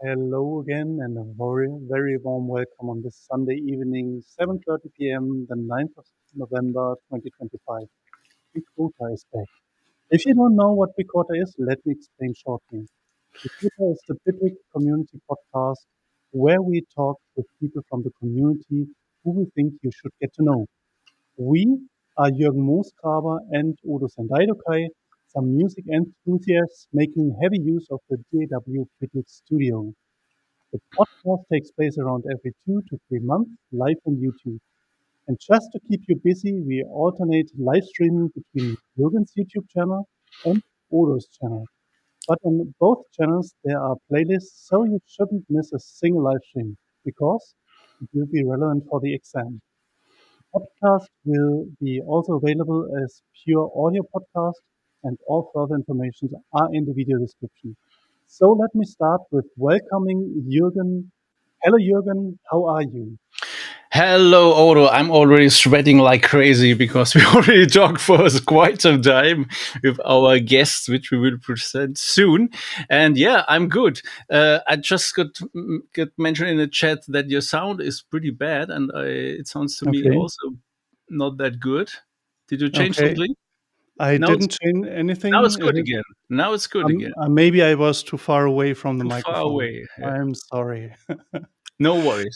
Hello again, and a very, very warm welcome on this Sunday evening, 7:30 p.m., the 9th of November 2025. BiCoTa is back. If you don't know what BiCoTa is, let me explain shortly. BiCoTa is the Bitwig Community Podcast where we talk with people from the community who we think you should get to know. We are Jürgen Moßgraber and Odo Sendaidokai, some music enthusiasts making heavy use of the DAW Bitwig-Studio. The podcast takes place around every 2 to 3 months, live on YouTube. And just to keep you busy, we alternate live streaming between Jürgen's YouTube channel and Odo's channel. But on both channels, there are playlists, so you shouldn't miss a single live stream because it will be relevant for the exam. The podcast will be also available as pure audio podcast, and all further information are in the video description. So let me start with welcoming Jürgen. Hello, Jürgen. How are you? Hello, Odo. I'm already sweating like crazy because we already talked for quite some time with our guests, which we will present soon. And yeah, I'm good. I just got mentioned in the chat that your sound is pretty bad, and it sounds to me Okay. also not that good. Did you change Okay. something? I Now didn't change anything. now it's good again. Now it's good again. Maybe I was too far away from the Too far microphone. away. Yeah. I'm sorry. No worries.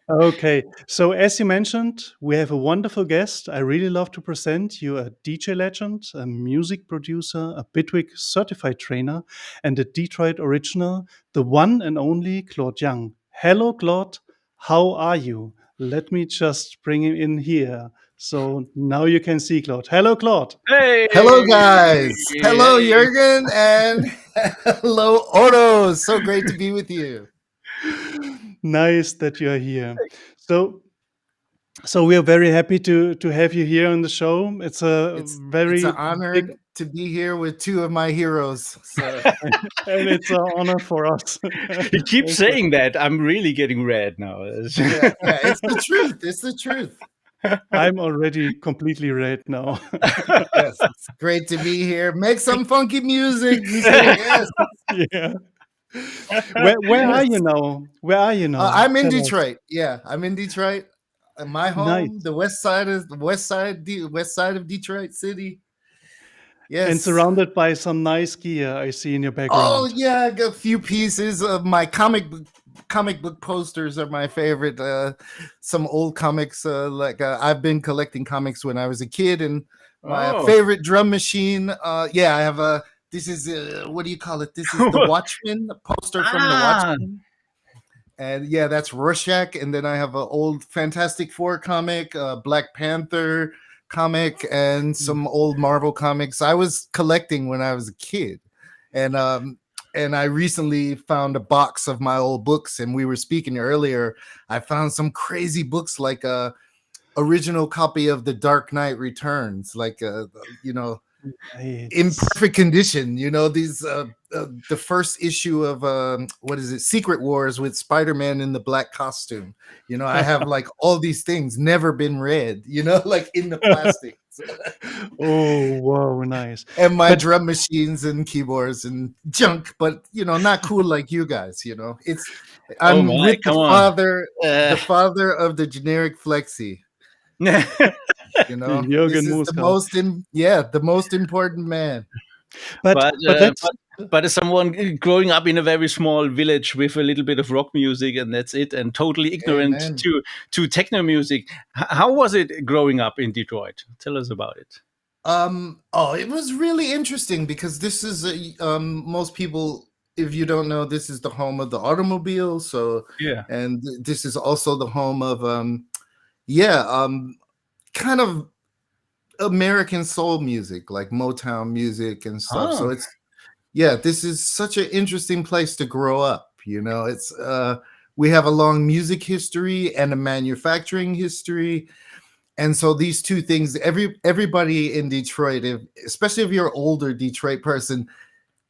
Okay. So as you mentioned, we have a wonderful guest. I really love to present you a DJ legend, a music producer, a Bitwig certified trainer, and a Detroit original, the one and only Claude Young. Hello, Claude. How are you? Let me just bring him in here. So now you can see Claude. Hello, Claude. Hey! Hello, guys. Hello, Hey. Jürgen, and hello, Odo. So great to be with you. Nice that you are here. So we are very happy to have you here on the show. It's It's an honor to be here with two of my heroes. So. And it's an honor for us. He keeps saying that. I'm really getting red now. Yeah, it's the truth. It's the truth. I'm already completely red now. Yes, it's great to be here. Make some funky music. Yes. Yeah. Where are you now? Where are you now? I'm in Tell us. Detroit. Yeah, I'm in Detroit. My home, Nice. the west side of Detroit City. Yes. And surrounded by some nice gear I see in your background. Oh yeah, I got a few pieces of my comic book posters are my favorite. Some old comics, I've been collecting comics when I was a kid, and my favorite drum machine. I have a. This is what do you call it? This is the Watchmen poster from the Watchmen. And yeah, that's Rorschach. And then I have an old Fantastic Four comic, Black Panther comic, and some old Marvel comics I was collecting when I was a kid. And I recently found a box of my old books, and we were speaking earlier. I found some crazy books, like a original copy of The Dark Knight Returns, in perfect condition. These the first issue of Secret Wars with Spider-Man in the black costume. I have like all these things never been read. Like in the plastic. Oh wow, nice. And my drum machines and keyboards and junk, but not cool like you guys. I'm with the father of the generic flexi. Jürgen Moßgraber. The most important man. But as someone growing up in a very small village with a little bit of rock music and that's it, and totally ignorant to techno music, how was it growing up in Detroit? Tell us about it. It was really interesting because this is most people, if you don't know, this is the home of the automobile. So yeah, and this is also the home of kind of American soul music, like Motown music and stuff. So this is such an interesting place to grow up. It's we have a long music history and a manufacturing history. And so these two things, everybody in Detroit, especially if you're an older Detroit person,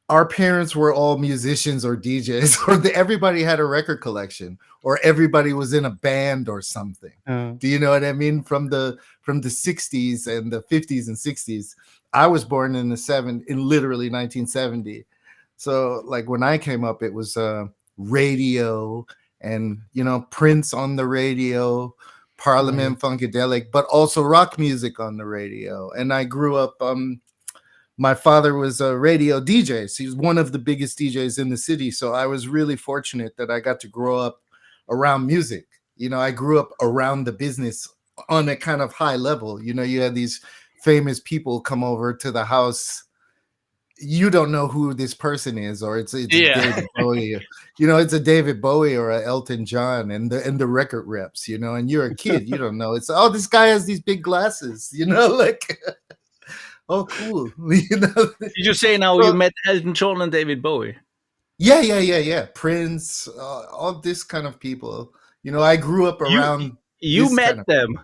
our parents were all musicians or DJs, or everybody had a record collection, or everybody was in a band or something. Do you know what I mean? From the 60s and the 50s and 60s. I was born in literally 1970. So like when I came up, it was radio, and Prince on the radio, Parliament Funkadelic, but also rock music on the radio. And I grew up. My father was a radio DJ. So he was one of the biggest DJs in the city. So I was really fortunate that I got to grow up around music. I grew up around the business on a kind of high level. You had these famous people come over to the house. You don't know who this person is, or it's David Bowie. It's a David Bowie or a Elton John, and the record reps. And you're a kid, you don't know. It's this guy has these big glasses. Like. Oh, cool. Did you say now you met Elton John and David Bowie? Yeah. Prince, all this kind of people. I grew up around. You met them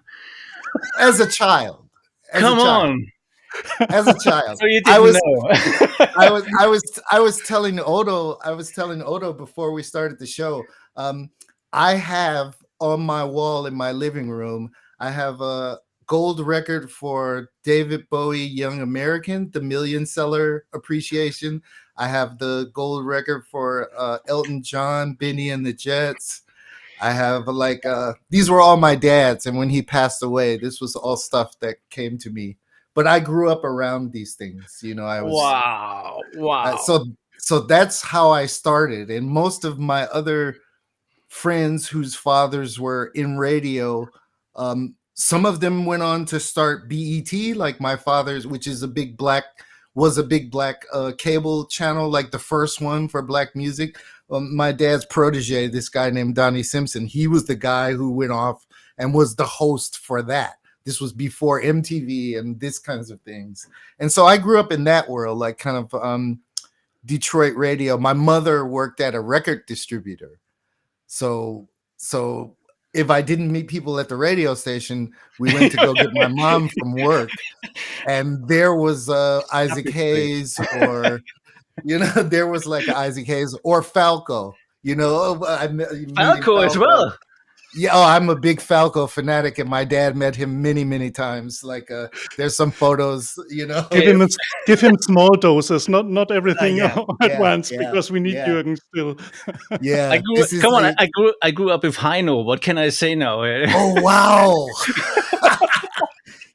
as a child. Come on. As a child. So you didn't know. I was telling Odo before we started the show. I have on my wall in my living room, I have a gold record for David Bowie Young American, the million seller appreciation. I have the gold record for Elton John, Benny and the Jets. I have these were all my dad's, and when he passed away, this was all stuff that came to me. But I grew up around these things. I was wow. So that's how I started, and most of my other friends whose fathers were in radio, some of them went on to start BET, like my father's, which is a big black cable channel, like the first one for black music. My dad's protege, this guy named Donnie Simpson, he was the guy who went off and was the host for that. This was before MTV and this kinds of things. And so I grew up in that world, like kind of Detroit radio. My mother worked at a record distributor. So if I didn't meet people at the radio station, we went to go get my mom from work. And there was Isaac Hayes, or, there was like Isaac Hayes or Falco, Falco as well. Yeah, I'm a big Falco fanatic, and my dad met him many, many times. Like, there's some photos, Give him small doses, not everything at once, because we need Jürgen still. Yeah, I grew up with Heino. What can I say now? Oh wow!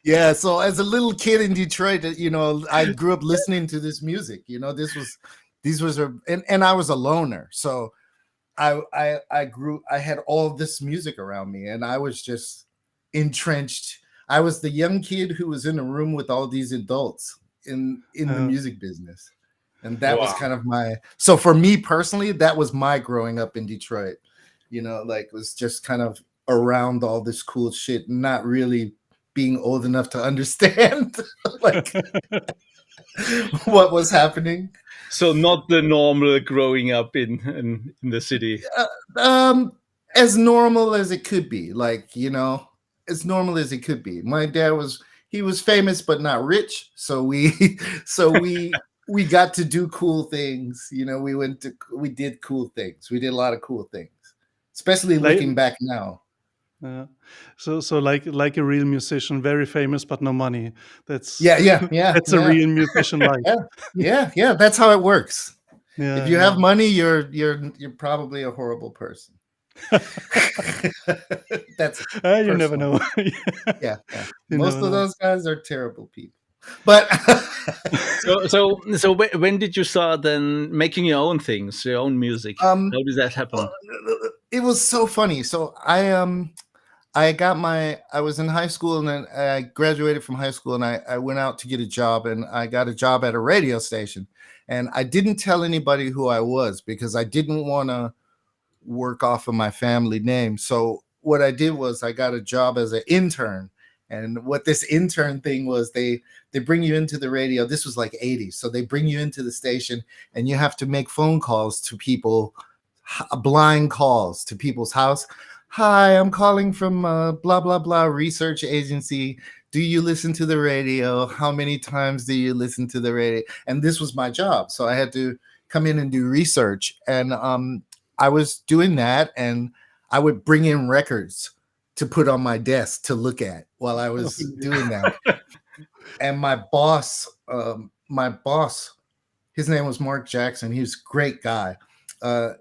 Yeah, so as a little kid in Detroit, I grew up listening to this music. And I was a loner, so. I had all this music around me, and I was just entrenched. I was the young kid who was in a room with all these adults in the music business. And that was kind of so for me personally, that was my growing up in Detroit, was just kind of around all this cool shit, not really being old enough to understand what was happening. So not the normal growing up in the city. As normal as it could be, as normal as it could be. My dad was famous but not rich, so we got to do cool things. We did cool things. We did a lot of cool things, especially looking back now. So like a real musician, very famous but no money. That's That's a real musician life. Yeah. That's how it works. Yeah, if you have money, you're probably a horrible person. That's you never know. Yeah. Most of those guys are terrible people. But so when did you start then making your own things, your own music? How did that happen? It was so funny. So I was in high school, and then I graduated from high school, and I went out to get a job, and I got a job at a radio station. And I didn't tell anybody who I was because I didn't want to work off of my family name. So what I did was I got a job as an intern. And what this intern thing was, they bring you into the radio. This was like 80s. So they bring you into the station, and you have to make phone calls to people, blind calls to people's house. Hi, I'm calling from blah, blah, blah research agency. Do you listen to the radio? How many times do you listen to the radio? And this was my job. So I had to come in and do research. And I was doing that, and I would bring in records to put on my desk to look at while I was doing that. And my boss, his name was Mark Jackson. He was a great guy.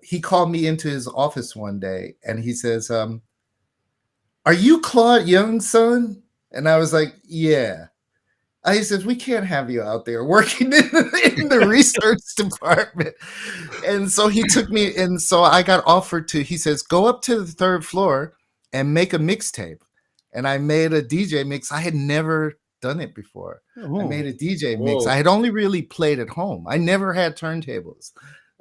he called me into his office one day and he says, "Are you Claude Young's son?" And I was like, "Yeah." He says, "We can't have you out there working in the research department." And so he took me, and so I got offered to, he says, "Go up to the 3rd floor and make a mixtape." And I made a DJ mix. I had never done it before. I made a DJ mix. I had only really played at home. I never had turntables.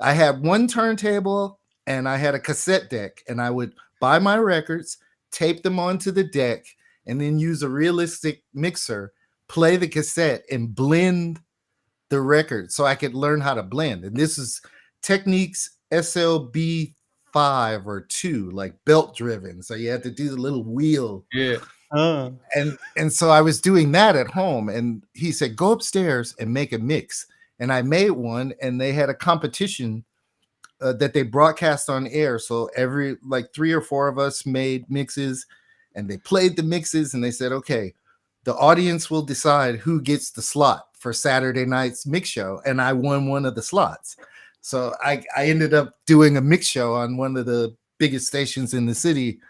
I had one turntable and I had a cassette deck, and I would buy my records, tape them onto the deck, and then use a realistic mixer, play the cassette, and blend the record so I could learn how to blend. And this is Techniques SLB 5 or 2, like belt driven. So you had to do the little wheel. Yeah. And so I was doing that at home, and he said, "Go upstairs and make a mix." And I made one, and they had a competition that they broadcast on air. So every like 3 or 4 of us made mixes, and they played the mixes, and they said, "Okay, the audience will decide who gets the slot for Saturday night's mix show." And I won one of the slots. So I ended up doing a mix show on one of the biggest stations in the city,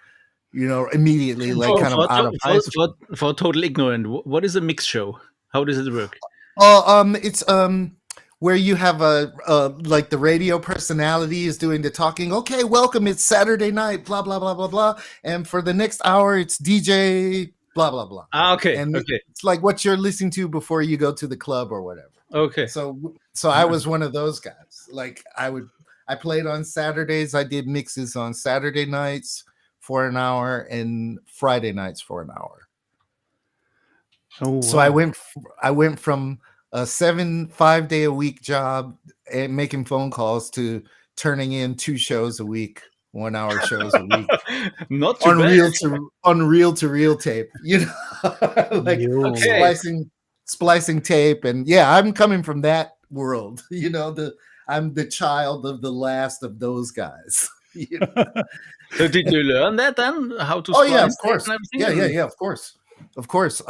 immediately, like kind of out of high school. For total ignorant, what is a mix show? How does it work? It's where you have like the radio personality is doing the talking. "Okay, welcome. It's Saturday night, blah, blah, blah, blah, blah. And for the next hour, it's DJ blah, blah, blah." Okay. And it's like what you're listening to before you go to the club or whatever. Okay. So I was one of those guys. Like I played on Saturdays. I did mixes on Saturday nights for an hour and Friday nights for an hour. Oh, wow. So I went from a 5-day-a-week job and making phone calls to turning in 2 shows a week, 1-hour shows a week. Not too bad. On reel-to-reel tape, like splicing tape. And yeah, I'm coming from that world. I'm the child of the last of those guys. So did you learn that then? How to? Oh yeah, of course. Yeah, of course.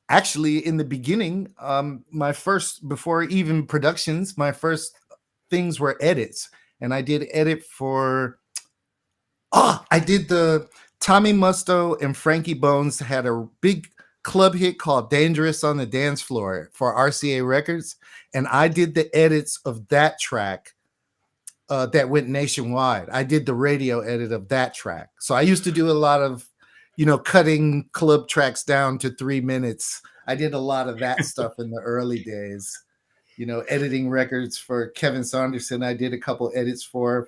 Actually, in the beginning, before even productions, my first things were edits, and I did edit for. I did the Tommy Musto and Frankie Bones had a big club hit called "Dangerous on the Dance Floor" for RCA Records, and I did the edits of that track. That went nationwide. I did the radio edit of that track. So I used to do a lot of, cutting club tracks down to 3 minutes. I did a lot of that stuff in the early days, editing records for Kevin Saunderson. I did a couple edits for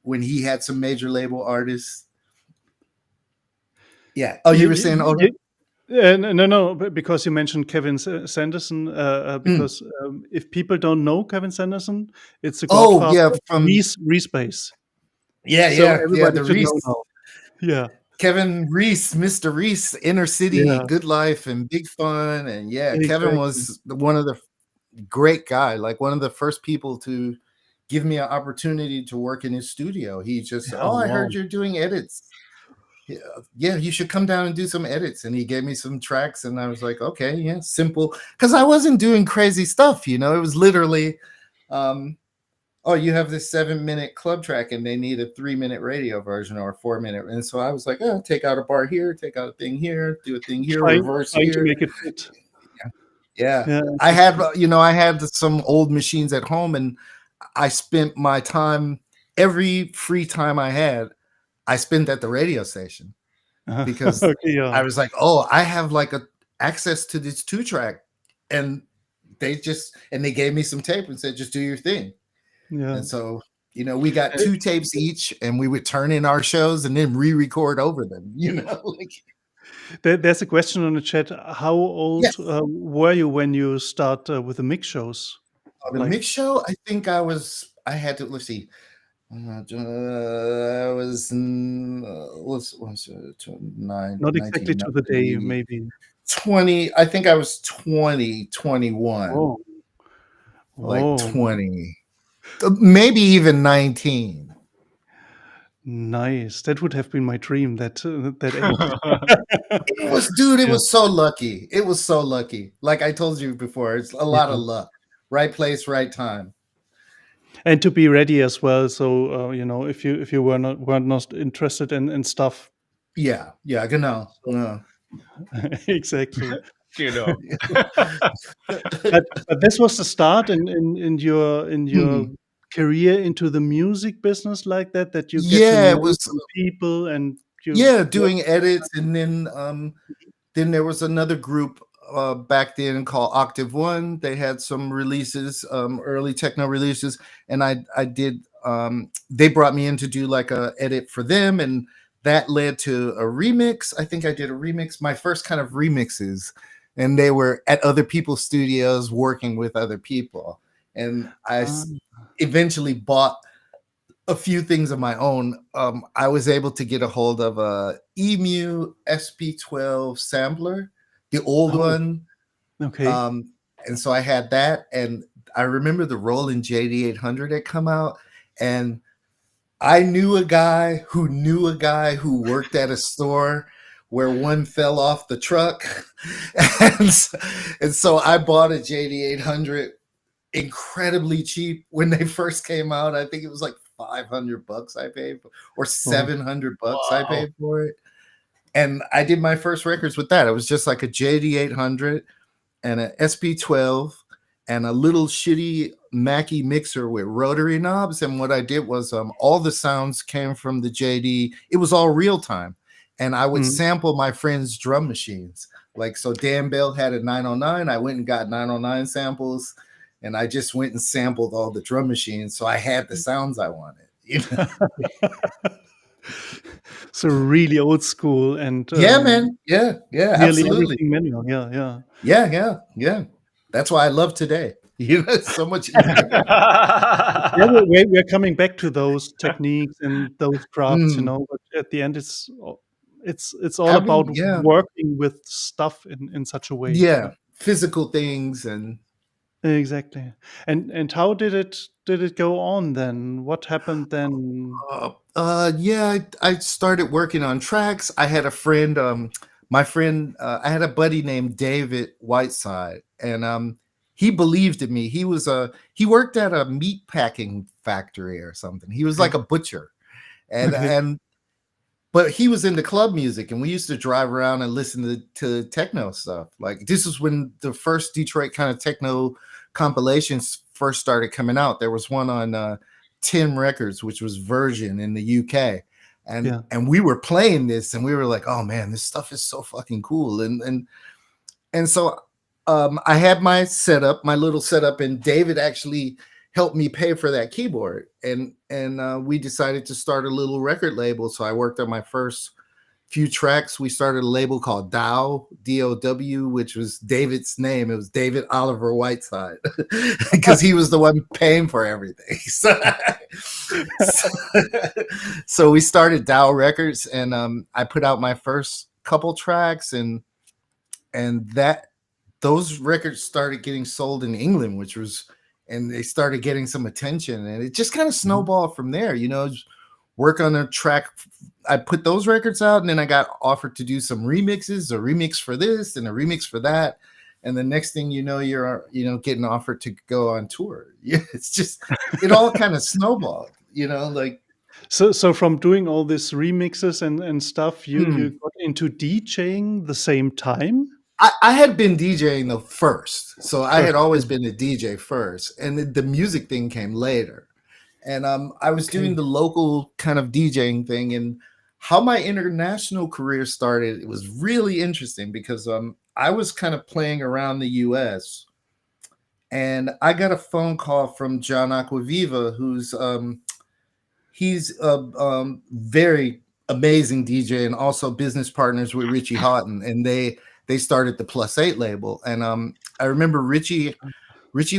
when he had some major label artists. Yeah. Oh, you were saying, Odo? No, because you mentioned Kevin Sanderson. Because if people don't know Kevin Sanderson, it's the godfather from Reese Bass. Yeah, the Reese. Yeah, Kevin Reese, Mr. Reese, Inner City, Good Life, and Big Fun, and exactly. Kevin was one of the great guy, like one of the first people to give me an opportunity to work in his studio. He just said, I heard you're doing edits. Yeah, you should come down and do some edits. And he gave me some tracks, and I was like, okay, yeah, simple. Because I wasn't doing crazy stuff, It was literally, you have this 7-minute club track, and they need a 3-minute radio version or a 4-minute. And so I was like, take out a bar here, take out a thing here, do a thing here, reverse here. To make it fit. Yeah. I had, I had some old machines at home, and I spent my time, every free time I had, I spent at the radio station because I was like, I have like access to this 2-track, and they gave me some tape and said, just do your thing. Yeah. And so, we got 2 tapes each, and we would turn in our shows and then re-record over them, There's a question on the chat. How old were you when you start with the mix shows? Mix show, I think I had to, let's see. I was 9. Not exactly to the day, maybe 20. I think I was 21. Oh. Like 20, maybe even 19. Nice. That would have been my dream. That age. It was so lucky. It was so lucky. Like I told you before, it's a lot of luck. Right place, right time. And to be ready as well. So if you weren't not interested in stuff. Yeah, genau. No. Exactly. But this was the start in your career into the music business like that you get to Yeah, it know was. some people and you Doing edits, and then there was another group back then called Octave One. They had some releases, early techno releases, and I did. They brought me in to do like a edit for them, and that led to a remix. I think I did a remix, my first kind of remixes, and they were at other people's studios working with other people, and I eventually bought a few things of my own. I was able to get a hold of a Emu SP12 sampler, the old one. Okay. And so I had that, and I remember the Roland JD800 had come out, and I knew a guy who worked at a store where one fell off the truck, and so I bought a JD800 incredibly cheap when they first came out. I think it was like $500 I paid for, or $700 I paid for it. And I did my first records with that. It was just like a JD800 and an SP12 and a little shitty Mackie mixer with rotary knobs. And what I did was all the sounds came from the JD. It was all real time. And I would sample my friends' drum machines. Like, so Dan Bell had a 909. I went and got 909 samples. And I just went and sampled all the drum machines, so I had the sounds I wanted. You know? So really old school and yeah, man, yeah, absolutely, everything manual. Yeah. That's why I love today. You know, it's so much easier. We're coming back to those techniques and those crafts, but at the end, it's all about working with stuff in such a way. Yeah, physical things and. Exactly. And how did it go on then? What happened then? I started working on tracks. I had a friend, I had a buddy named David Whiteside, and he believed in me. He worked at a meat packing factory or something. He was like a butcher, but he was into club music, and we used to drive around and listen to techno stuff. Like, this is when the first Detroit kind of techno compilations first started coming out. There was one on Tim Records, which was Version in the UK. And we were playing this, and we were like, oh man, this stuff is so fucking cool. And so I had my little setup, and David actually helped me pay for that keyboard. And we decided to start a little record label. So I worked on my first few tracks. We started a label called DAW, DOW, which was David's name. It was David Oliver Whiteside, because he was the one paying for everything. So we started DAW Records, and I put out my first couple tracks, and those records started getting sold in England, and they started getting some attention, and it just kind of snowballed from there. Work on a track. I put those records out, and then I got offered to do some remixes, a remix for this and a remix for that. And the next thing you know, you're getting offered to go on tour. It's just, it all kind of snowballed, like. So from doing all these remixes and stuff, you got into DJing the same time? I had been DJing the first. So I had always been a DJ first, and the music thing came later. And I was doing the local kind of DJing thing, and how my international career started, it was really interesting because I was kind of playing around the US, and I got a phone call from John Aquaviva, he's a very amazing DJ and also business partners with Ritchie Hawtin, and they started the Plus 8 label. And I remember Ritchie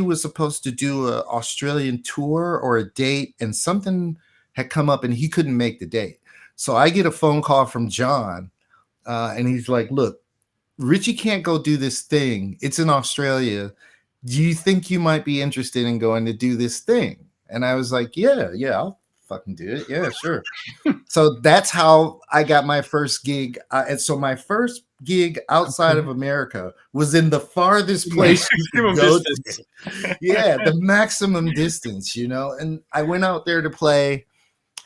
was supposed to do an Australian tour or a date, and something had come up and he couldn't make the date. So I get a phone call from John, and he's like, look, Ritchie can't go do this thing. It's in Australia. Do you think you might be interested in going to do this thing? And I was like, yeah, I'll fucking do it. Yeah, sure. So that's how I got my first gig. And so my first gig outside of America was in the farthest place you could go to. Yeah, the maximum distance, you know. And I went out there to play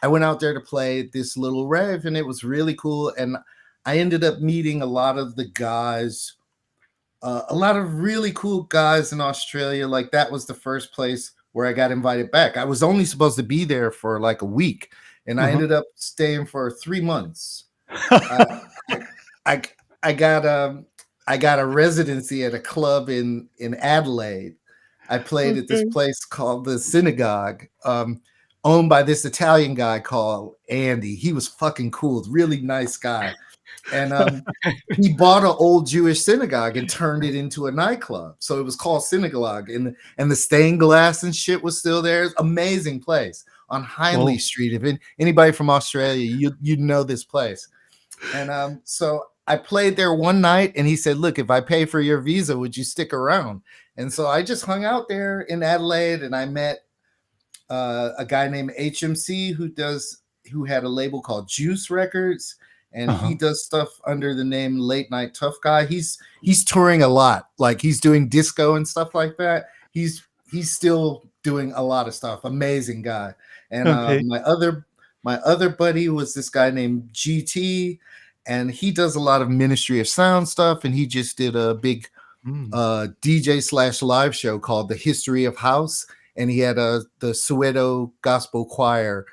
this little rave, and it was really cool. And I ended up meeting a lot of the guys, a lot of really cool guys in Australia. Like that was the first place where I got invited back. I was only supposed to be there for like a week, and I ended up staying for 3 months. I got a residency at a club in Adelaide. I played at this place called the Synagogue, owned by this Italian guy called Andy. He was fucking cool, really nice guy. And he bought an old Jewish synagogue and turned it into a nightclub. So it was called Synagogue, and the stained glass and shit was still there. Amazing place on Hindley Street. If anybody from Australia, you'd know this place. And so I played there one night, and he said, "Look, if I pay for your visa, would you stick around?" And so I just hung out there in Adelaide, and I met a guy named HMC who had a label called Juice Records, and he does stuff under the name Late Night Tough Guy. He's touring a lot, like he's doing disco and stuff like that. He's still doing a lot of stuff. Amazing guy. And my other buddy was this guy named GT, and he does a lot of Ministry of Sound stuff, and he just did a big DJ / live show called The History of House, and he had the Soweto Gospel Choir,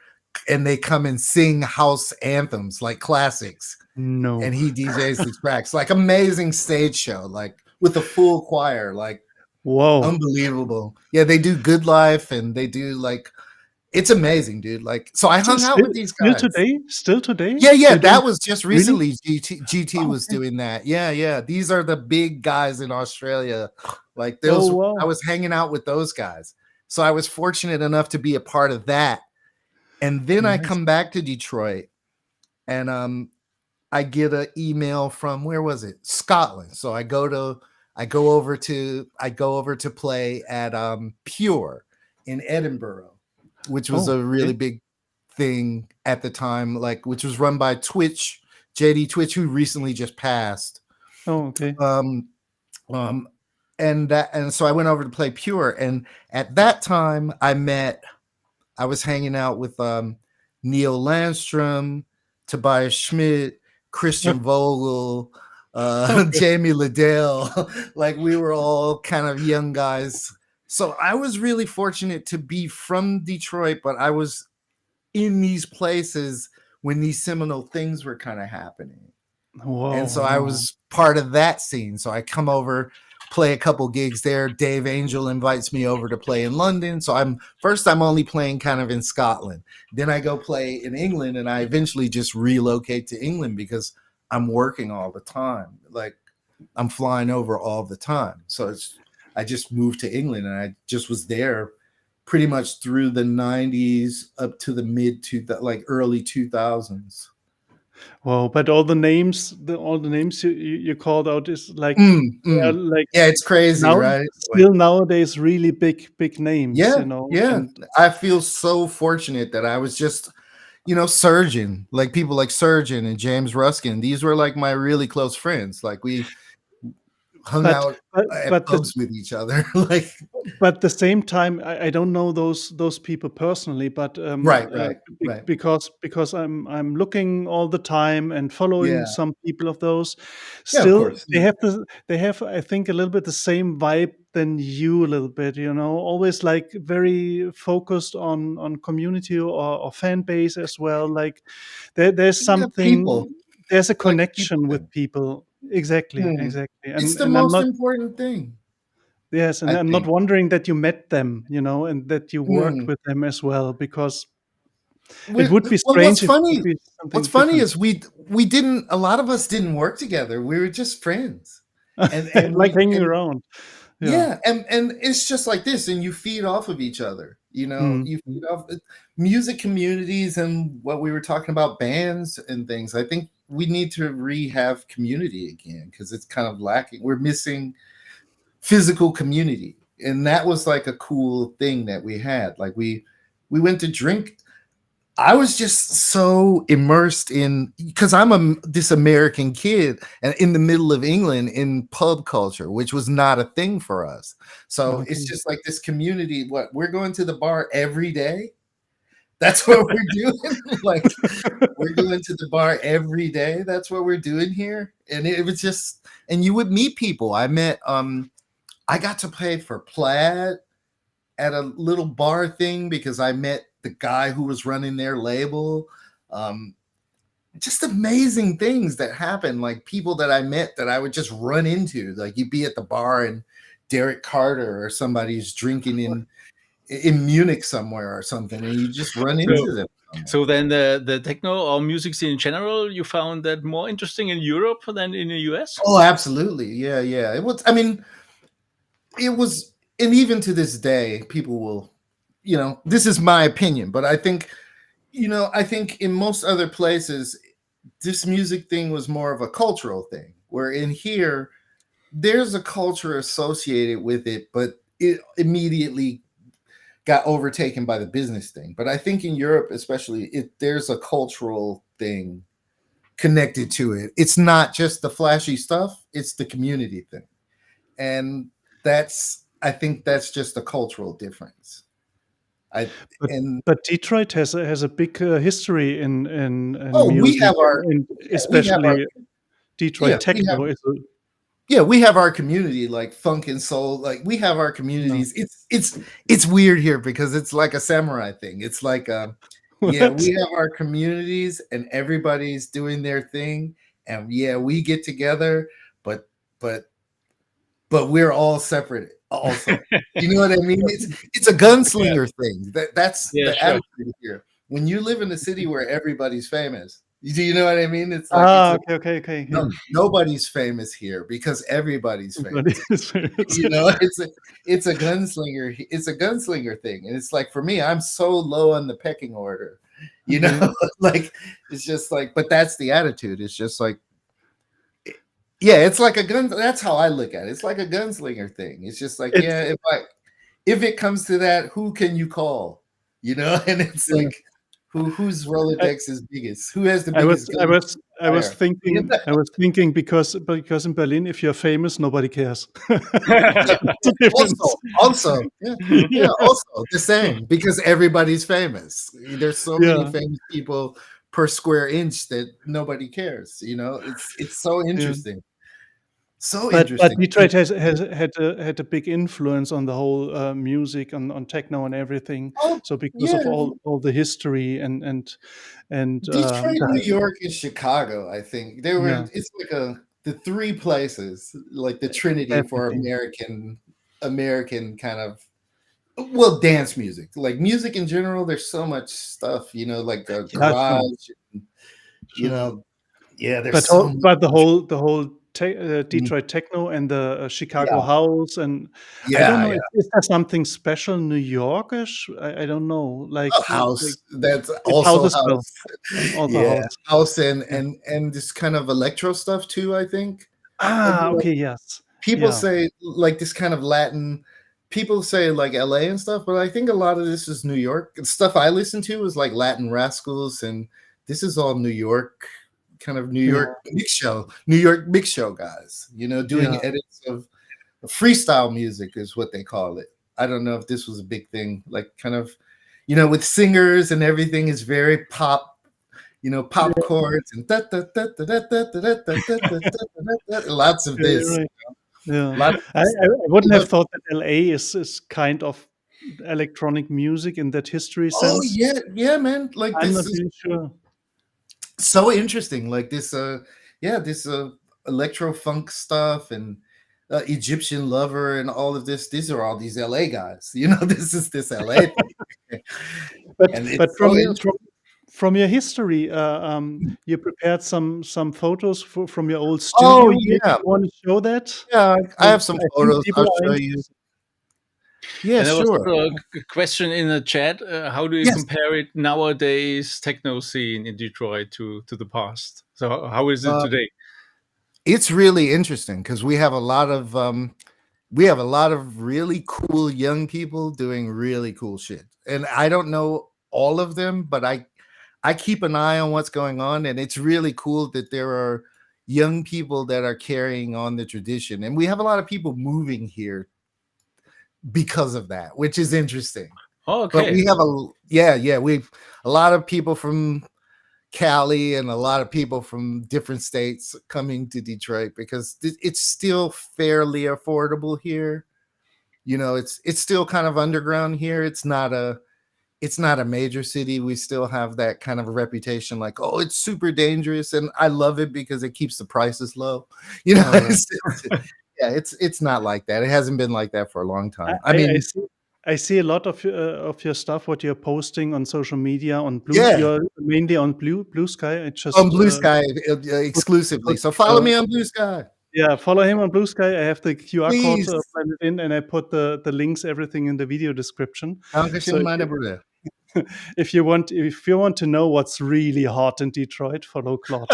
and they come and sing house anthems like classics. No. And he DJs the tracks, like amazing stage show, like with a full choir, like whoa, unbelievable. Yeah, they do Good Life, and they do like, it's amazing, dude. Like, so I hung out with these guys. Still today? Yeah. That was just recently. Really? GT was doing that. Yeah. These are the big guys in Australia. Like those, I was hanging out with those guys. So I was fortunate enough to be a part of that. And then I come back to Detroit, and I get an email from, where was it? Scotland. So I go over to play at Pure in Edinburgh, which was a really big thing at the time, like, which was run by Twitch, JD Twitch, who recently just passed. Oh, okay. And so I went over to play Pure, and at that time I was hanging out with Neil Landstrom, Tobias Schmidt, Christian Vogel, Jamie Liddell. Like, we were all kind of young guys. So I was really fortunate to be from Detroit, but I was in these places when these seminal things were kind of happening. Whoa. And so I was part of that scene. So I come over, play a couple gigs there. Dave Angel invites me over to play in London. So I'm only playing kind of in Scotland. Then I go play in England, and I eventually just relocate to England because I'm working all the time. Like, I'm flying over all the time. So I just moved to England, and I just was there pretty much through the 90s up to the early 2000s. Wow, but all the names you called out is like, it's crazy, right? Still nowadays, really big names. Yeah, you know. Yeah. And I feel so fortunate that I was just, Surgeon, like people like Surgeon and James Ruskin. These were like my really close friends. Like, we hung out at pubs with each other. Like, but at the same time, I don't know those people personally, but right. Because I'm looking all the time and following some people of those. Still, they have I think a little bit the same vibe than you a little bit. Always like very focused on community or fan base as well. Like there's something. There's a connection with people. Exactly. It's the most important thing. Yes, and I'm not wondering that you met them, and that you worked with them as well, because it would be strange. What's funny is a lot of us didn't work together. We were just friends, and like hanging around. Yeah, and it's just like this, and you feed off of each other. You feed off music communities, and what we were talking about, bands and things. I think we need to have community again, because it's kind of lacking. We're missing physical community, and that was like a cool thing that we had. Like, we went to drink. I was just so immersed in, because I'm this American kid and in the middle of England in pub culture, which was not a thing for us. So it's just like this community. What, we're going to the bar every day? That's what we're doing. Like, we're going to the bar every day. That's what we're doing here. And it was just, and you would meet people. I met, I got to play for Plaid at a little bar thing because I met the guy who was running their label. Just amazing things that happen, like people that I met that I would just run into. Like, you'd be at the bar and Derek Carter or somebody's drinking in Munich somewhere or something, and you just run into them. So then the techno or music scene in general, you found that more interesting in Europe than in the US? Oh, absolutely. Yeah. It was, I mean, it was, and even to this day, people will, this is my opinion, but I think, I think in most other places, this music thing was more of a cultural thing, where in here, there's a culture associated with it, but it immediately got overtaken by the business thing. But I think in Europe, especially, there's a cultural thing connected to it. It's not just the flashy stuff, it's the community thing. And I think that's just a cultural difference. But Detroit has a big history in music, we have our, especially Detroit techno. We have our community, like funk and soul. Like, we have our communities. It's weird here because it's like a samurai thing. It's like we have our communities and everybody's doing their thing, and we get together, but we're all separate also. You know what I mean? It's a gunslinger thing. That's the attitude here. When you live in a city where everybody's famous, do you know what I mean? It's like, okay. No, nobody's famous here because everybody's famous. It's a gunslinger. It's a gunslinger thing, and it's like, for me, I'm so low on the pecking order. Like, it's just like, but that's the attitude. It's just like, it's like a gun. That's how I look at it. It's like a gunslinger thing. It's just like, if it comes to that, who can you call? And it's like, whose Rolodex is biggest? Who has the biggest? I was thinking because in Berlin, if you're famous, nobody cares. Also the same, because everybody's famous. There's so many famous people per square inch that nobody cares. It's so interesting. But Detroit has had a big influence on the whole music, on techno and everything. So because of all the history and Detroit, New York, and Chicago, I think they were. It's like the three places, like the Trinity for American kind of, dance music, like music in general. There's so much stuff, like the garage. But the whole Detroit techno and the Chicago house, and I don't know, is there something special New Yorkish? I don't know, like house. That's also house. House and this kind of electro stuff too, I think. Okay, yes. People say like this kind of Latin. People say like LA and stuff, but I think a lot of this is New York. The stuff I listen to is like Latin Rascals, and this is all New York. Kind of New York mix show guys, doing edits of freestyle music is what they call it. I don't know if this was a big thing, like kind of, with singers and everything is very pop, pop chords and lots of this. I wouldn't have thought that LA is kind of electronic music in that history sense. Yeah, man. Like, I'm not really sure. So interesting, like this electro funk stuff and Egyptian Lover and all of this. These are all these LA guys, this is this LA thing. but from your history, you prepared some photos from your old studio. Oh yeah, you want to show that? Yeah, I have some photos. I'll show you. Yeah, there sure. was a question in the chat. How do you compare it nowadays techno scene in Detroit to the past? So how is it today? It's really interesting because we have a lot of really cool young people doing really cool shit. And I don't know all of them, but I keep an eye on what's going on, and it's really cool that there are young people that are carrying on the tradition, and we have a lot of people moving here because of that, which is interesting. Okay. But we have we've a lot of people from Cali and a lot of people from different states coming to Detroit because it's still fairly affordable here. You know, it's still kind of underground here. It's not a major city. We still have that kind of a reputation like, oh, it's super dangerous, and I love it because it keeps the prices low. You know, it's not like that. It hasn't been like that for a long time. I see a lot of your stuff, what you're posting on social media on Blue. Yeah. You're mainly on Blue Sky. I just on Blue Sky exclusively. So follow me on Blue Sky. Yeah, follow him on Blue Sky. I have the QR Please. code blended in, and I put the links, everything in the video description. If you want to know what's really hot in Detroit, follow Claude.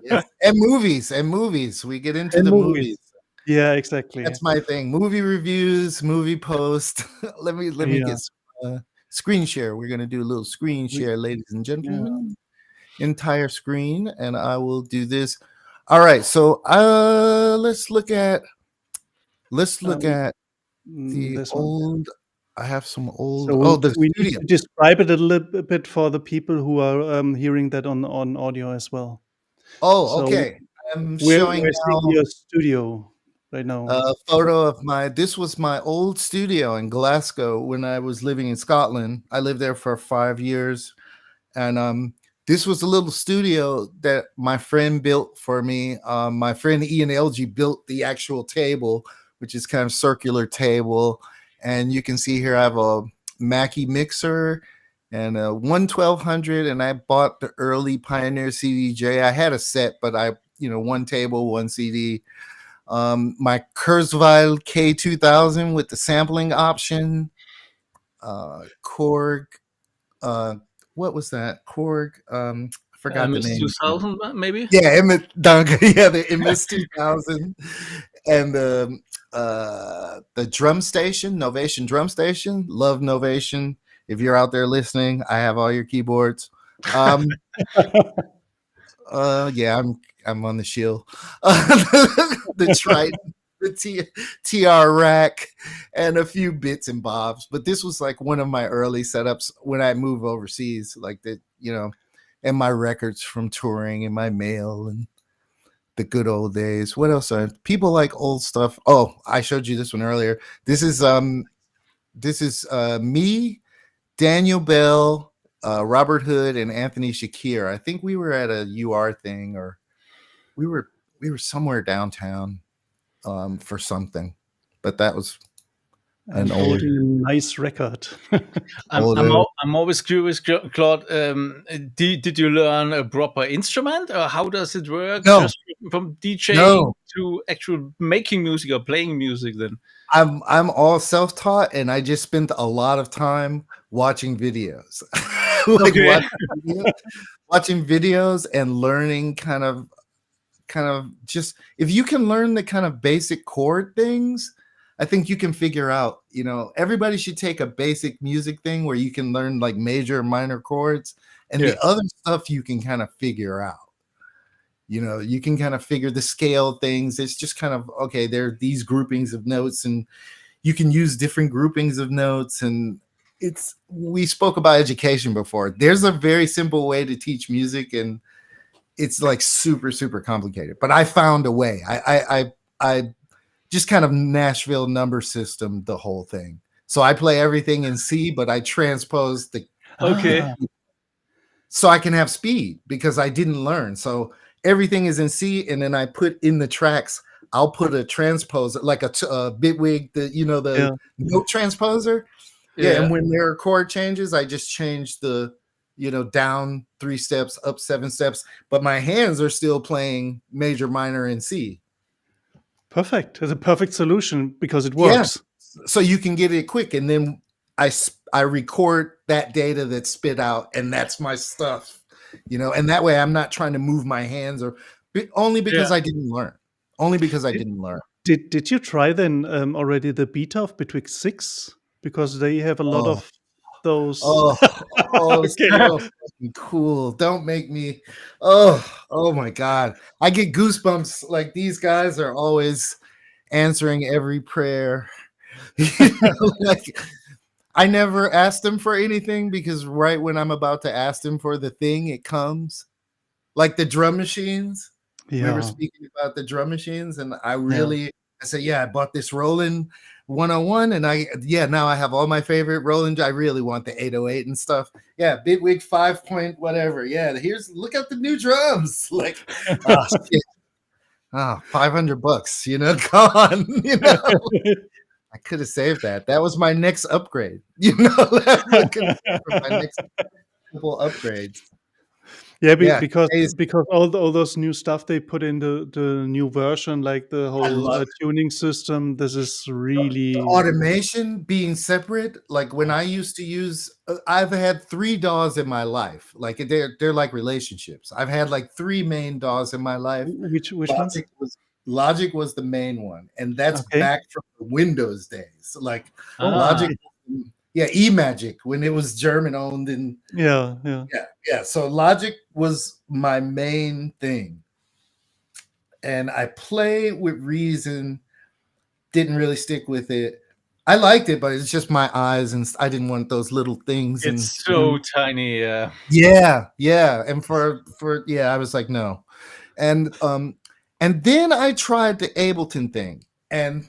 Yes. And movies. We get into the movies. Yeah, exactly. That's my thing. Movie reviews, movie post. let me get screen share. We're gonna do a little screen share, ladies and gentlemen. Entire screen, and I will do this. All right, so let's look at the old. I have some old. So we need to describe it a little bit for the people who are hearing that on audio as well. Okay. I'm showing now your studio right now. A photo of this was my old studio in Glasgow when I was living in Scotland. I lived there for 5 years, and this was a little studio that my friend built for me. My friend Ian LG built the actual table, which is kind of circular table. And you can see here I have a Mackie mixer and a 1200, and I bought the early Pioneer CDJ. I had a set, but one table, one CD. My Kurzweil K2000 with the sampling option. Korg. What was that? Korg. I forgot the name. 2000, maybe? Yeah, the MS 2000. And the drum station, Novation drum station. Love Novation. If you're out there listening, I have all your keyboards. I'm on the Shield. The Triton, the TR rack, and a few bits and bobs. But this was like one of my early setups when I moved overseas, like that, and my records from touring and my mail and the good old days. What else? People like old stuff. Oh, I showed you this one earlier. This is me, Daniel Bell, Robert Hood, and Anthony Shakir. I think we were at a UR thing, or we were somewhere downtown for something, but that was an old nice record. I'm always curious, Claude. Did you learn a proper instrument, or how does it work? No. Just from DJing to actual making music or playing music. Then I'm all self-taught, and I just spent a lot of time watching videos, watching videos and learning kind of just, if you can learn the kind of basic chord things, I think you can figure out, everybody should take a basic music thing where you can learn like major and minor chords, and the other stuff you can kind of figure out. You can kind of figure the scale things. It's just kind of, okay, there are these groupings of notes, and you can use different groupings of notes. And we spoke about education before. There's a very simple way to teach music, and it's like super, super complicated. But I found a way. I just kind of Nashville number system the whole thing. So I play everything in C, but I transpose the so I can have speed, because I didn't learn. So everything is in C, and then I put in the tracks, I'll put a transposer, like a Bitwig, the note transposer. Yeah, and when there are chord changes, I just change the down 3 steps, up 7 steps, but my hands are still playing major, minor, and C. Perfect. It's a perfect solution because it works. Yeah. So you can get it quick, and then I record that data that's spit out, and that's my stuff, and that way I'm not trying to move my hands, only because I didn't learn. Only because I didn't learn. Did you try then already the beta of Bitwig 6? Because they have a lot of those. Okay. So fucking cool. Don't make me. Oh my God. I get goosebumps. Like, these guys are always answering every prayer. Like, I never asked them for anything, because right when I'm about to ask them for the thing, it comes. Like the drum machines. We were speaking about the drum machines, and I said, yeah, I bought this Roland 101, and now I have all my favorite Roland. I really want the 808 and stuff. Yeah, Bitwig 5 point whatever. Yeah, look at the new drums. Like, oh shit. Oh, $500, you know, gone, you know. I could have saved that. That was my next upgrade, you know. That could have been my next couple upgrades. Yeah, because all those new stuff they put in the new version, like the whole tuning system. This is really the automation being separate. Like, when I used to use, I've had 3 DAWs in my life. Like, they're like relationships. I've had like 3 main DAWs in my life. Which ones? Logic was the main one, and that's back from the Windows days. Like, Logic. Yeah, eMagic, when it was German owned, and yeah. So Logic was my main thing, and I play with Reason. Didn't really stick with it. I liked it, but it's just my eyes, and I didn't want those little things. It's so tiny. Yeah. And for I was like, no, and then I tried the Ableton thing, and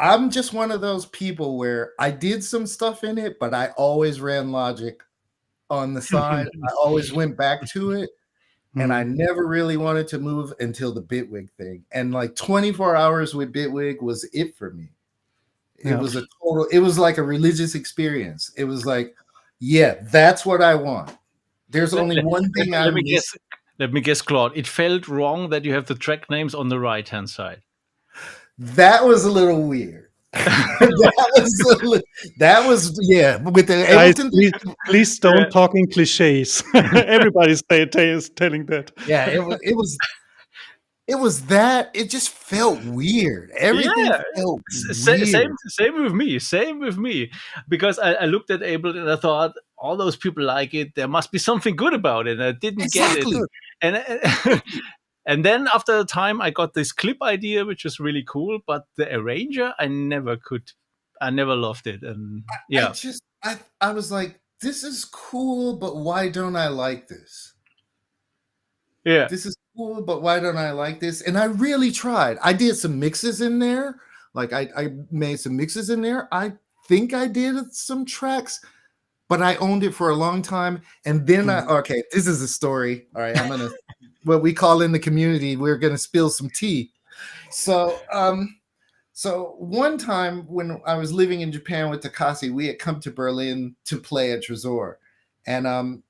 I'm just one of those people where I did some stuff in it, but I always ran Logic on the side. I always went back to it, and I never really wanted to move until the Bitwig thing. And like 24 hours with Bitwig was it for me. It was it was like a religious experience. It was like, yeah, that's what I want. There's only one thing I miss. Let me guess, Claude. It felt wrong that you have the track names on the right-hand side. That was a little weird. that was with the Ableton. Please don't talk in cliches. Everybody's telling that. Yeah, it was that. It just felt weird. Everything felt weird. Same with me. Because I looked at Ableton and I thought, all those people like it. There must be something good about it. And I didn't get it. And then after a time, I got this clip idea, which was really cool. But the arranger, I never loved it. And I was like, this is cool, but why don't I like this? Yeah. This is cool, but why don't I like this? And I really tried. I did some mixes in there. Like, I made some mixes in there. I think I did some tracks, but I owned it for a long time. And then this is a story. All right, I'm going to... what we call in the community, we're going to spill some tea. So one time when I was living in Japan with Takashi, we had come to Berlin to play at Tresor. And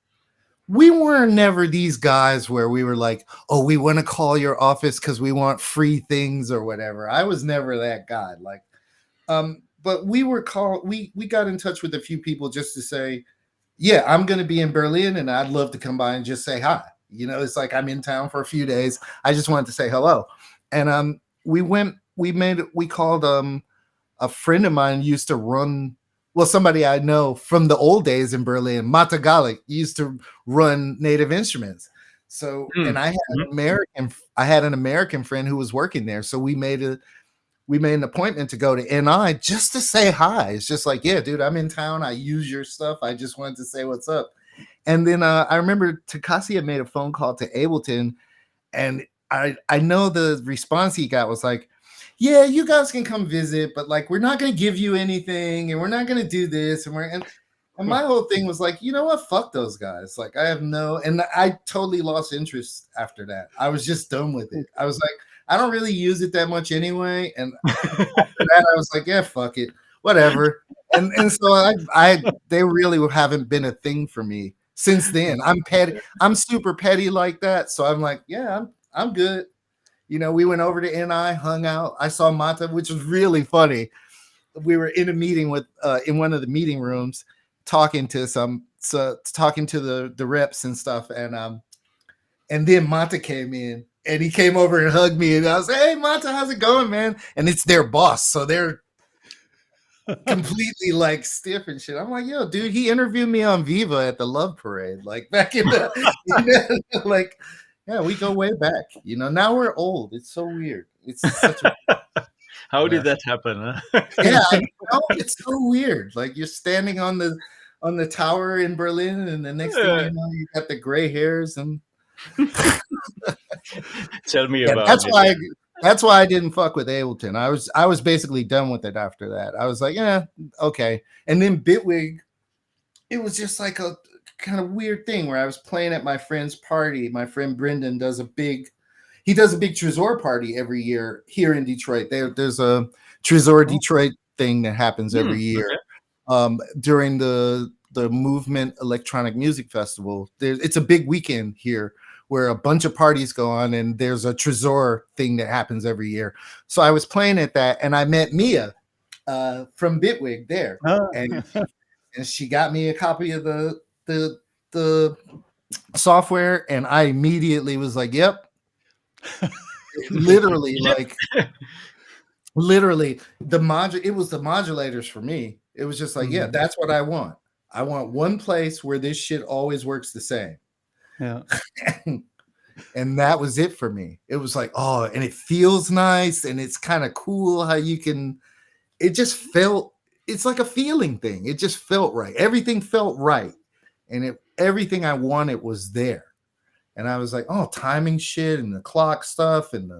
we were never these guys where we were like, oh, we want to call your office because we want free things or whatever. I was never that guy. Like, but we got in touch with a few people just to say, yeah, I'm going to be in Berlin and I'd love to come by and just say hi. You know, it's like I'm in town for a few days. I just wanted to say hello. And we called a friend of mine used to run, somebody I know from the old days in Berlin, Mata Galik, used to run Native Instruments. So, and I had an American friend who was working there. So we made an appointment to go to NI just to say hi. It's just like, yeah, dude, I'm in town. I use your stuff. I just wanted to say what's up. And then I remember Takashi had made a phone call to Ableton, and I know the response he got was like, yeah, you guys can come visit, but like, we're not going to give you anything, and we're not going to do this. And my whole thing was like, you know what? Fuck those guys. Like, and I totally lost interest after that. I was just done with it. I was like, I don't really use it that much anyway. And after that, I was like, yeah, fuck it, whatever. And so they really haven't been a thing for me since then. I'm petty. I'm super petty like that. So I'm like, yeah, I'm good. You know, we went over to NI, hung out. I saw Mata, which was really funny. We were in a meeting in one of the meeting rooms, talking to the reps and stuff. And then Mata came in, and he came over and hugged me, and I was like, hey, Mata, how's it going, man? And it's their boss, so they're completely like stiff and shit. I'm like, yo, dude, he interviewed me on Viva at the Love Parade, like back in the like, yeah, we go way back. Now we're old. It's so weird. It's such a How did that happen? Huh? yeah, I know, it's so weird. Like you're standing on the tower in Berlin, and the next thing you know, you got the gray hairs and tell me about it. That's why I didn't fuck with Ableton. I was basically done with it after that. I was like, yeah, okay. And then Bitwig, it was just like a kind of weird thing where I was playing at my friend's party. My friend Brendan does a big Trésor party every year here in Detroit. There's a Trésor Detroit thing that happens every year during the Movement Electronic Music Festival. It's a big weekend here where a bunch of parties go on, and there's a Trésor thing that happens every year. So I was playing at that, and I met Mia from Bitwig there, and she got me a copy of the software, and I immediately was like, "Yep." Literally, like, literally, it was the modulators for me. It was just like, yeah, that's what I want. I want one place where this shit always works the same. Yeah. And that was it for me. It was like, oh, and it feels nice, and it's kind of cool how you can, it just felt, it's like a feeling thing. It just felt right. Everything felt right. And everything I wanted was there. And I was like, oh, timing shit and the clock stuff and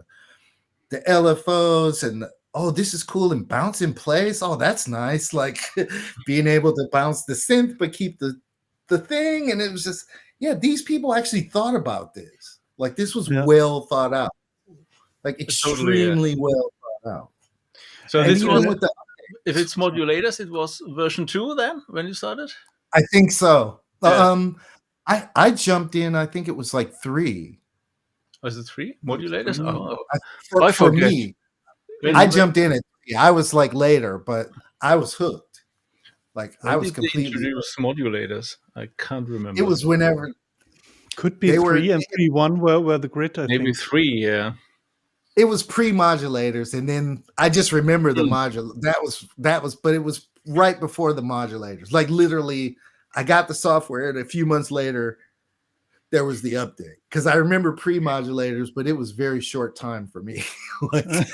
the LFOs and oh, this is cool, and bounce in place. Oh, that's nice. Like being able to bounce the synth but keep the thing. And it was just, yeah, these people actually thought about this. Like this was well thought out. Like extremely well thought out. So this was, if it's modulators, it was version 2 then when you started? I think so. Yeah. I jumped in, I think it was like 3. Was it 3 modulators? For me, I jumped in at 3. I was like later, but I was hooked. Like I was completely introduced modulators. I can't remember. It was whenever. Could be 3 and 3.1 were the grid. I maybe think. 3, yeah. It was pre-modulators, and then I just remember the modulator. That was, but it was right before the modulators. Like literally, I got the software, and a few months later, there was the update. Because I remember pre-modulators, but it was very short time for me. It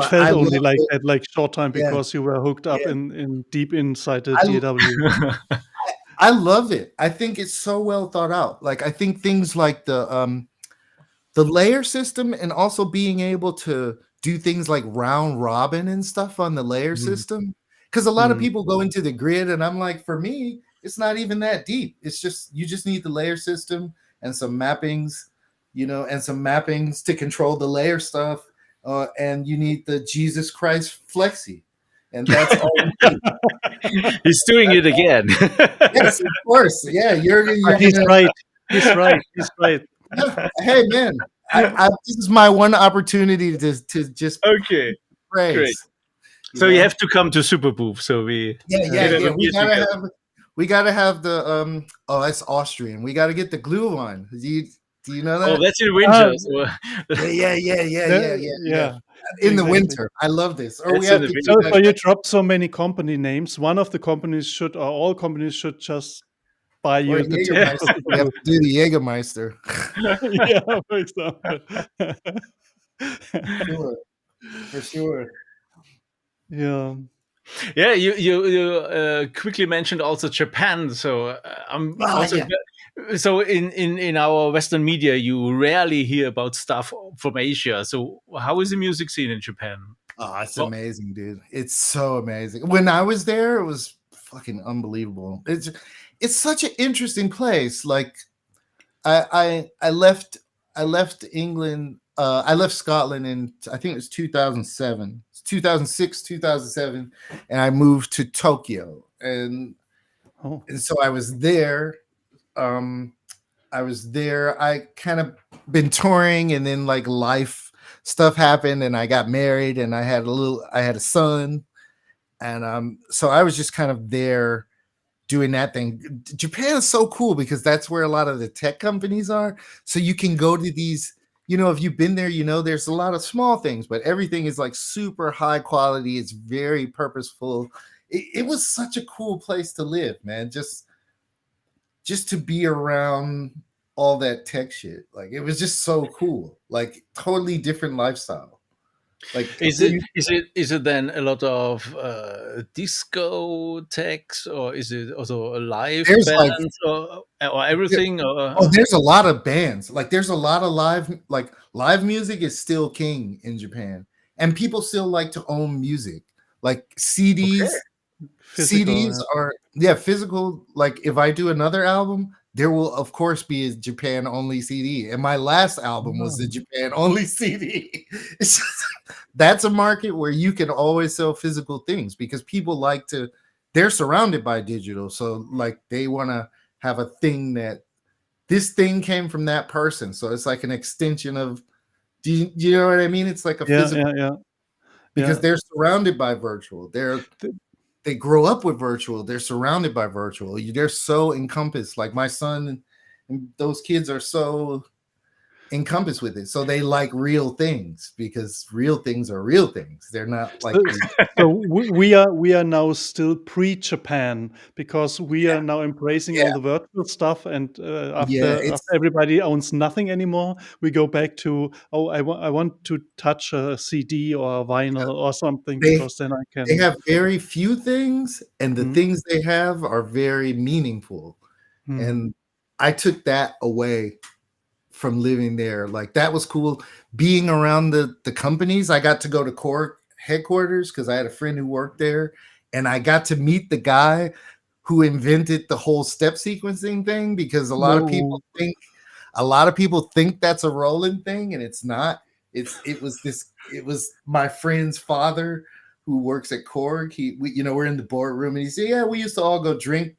felt only like that, like short time because you were hooked up in deep inside the DAW. I love it. I think it's so well thought out. Like I think things like the layer system, and also being able to do things like round robin and stuff on the layer system. Because a lot of people go into the grid, and I'm like, for me, it's not even that deep. It's just, you just need the layer system and some mappings, and some mappings to control the layer stuff. And you need the Jesus Christ Flexi. And that's all you need. He's doing it again. Yes, of course. Yeah, He's right. He's right. He's right. Hey, man, this is my one opportunity to just praise. Great. So you have to come to Super Booth. So we we gotta have the that's Austrian. We gotta get the glue on. Do you know that? Oh, that's in winter. Yeah. In the winter. I love this. Or we have to so you dropped so many company names. One of the companies or all companies should just buy you the Jägermeister. We have to do the Jägermeister. Yeah, for example. For sure. Yeah. Yeah, you quickly mentioned also Japan. So I'm also so in our Western media, you rarely hear about stuff from Asia. So how is the music scene in Japan? Oh, it's amazing, dude. It's so amazing. When I was there, it was fucking unbelievable. It's such an interesting place. Like I left England. I left Scotland in, I think it was 2007. 2006, 2007, and I moved to Tokyo. And so I was there. I kind of been touring, and then like life stuff happened, and I got married, and I had a son. And so I was just kind of there doing that thing. Japan is so cool because that's where a lot of the tech companies are. So you can go to these if you've been there, there's a lot of small things, but everything is like super high quality. It's very purposeful. It was such a cool place to live, man. Just to be around all that tech shit. Like, it was just so cool. Like, totally different lifestyle. Like, is it then a lot of discotheques, or is it also a live bands, or everything? There's a lot of bands. Like, there's a lot of live music is still king in Japan, and people still like to own music. Like CDs. Okay. Physical, CDs are physical. Like, if I do another album, there will of course be a Japan only CD, and my last album was the Japan only CD. It's just, that's a market where you can always sell physical things, because people they're surrounded by digital, so like they want to have a thing that this thing came from that person, so it's like an extension of. Do you know what I mean? It's like a physical, because they're surrounded by virtual. They grow up with virtual. They're surrounded by virtual. They're so encompassed. Like, my son and those kids are so encompassed with it. So they like real things, because real things are real things. They're not like. So we are now still pre-Japan, because we are now embracing all the virtual stuff, and after everybody owns nothing anymore, we go back to I want to touch a CD or a vinyl or something, because then I can. They have very few things, and the things they have are very meaningful. And I took that away from living there. Like, that was cool. Being around the companies, I got to go to Korg headquarters because I had a friend who worked there, and I got to meet the guy who invented the whole step sequencing thing, because a lot of people think that's a Roland thing, and it's not. It was my friend's father who works at Korg. We're in the boardroom, and he said, "Yeah, we used to all go drink."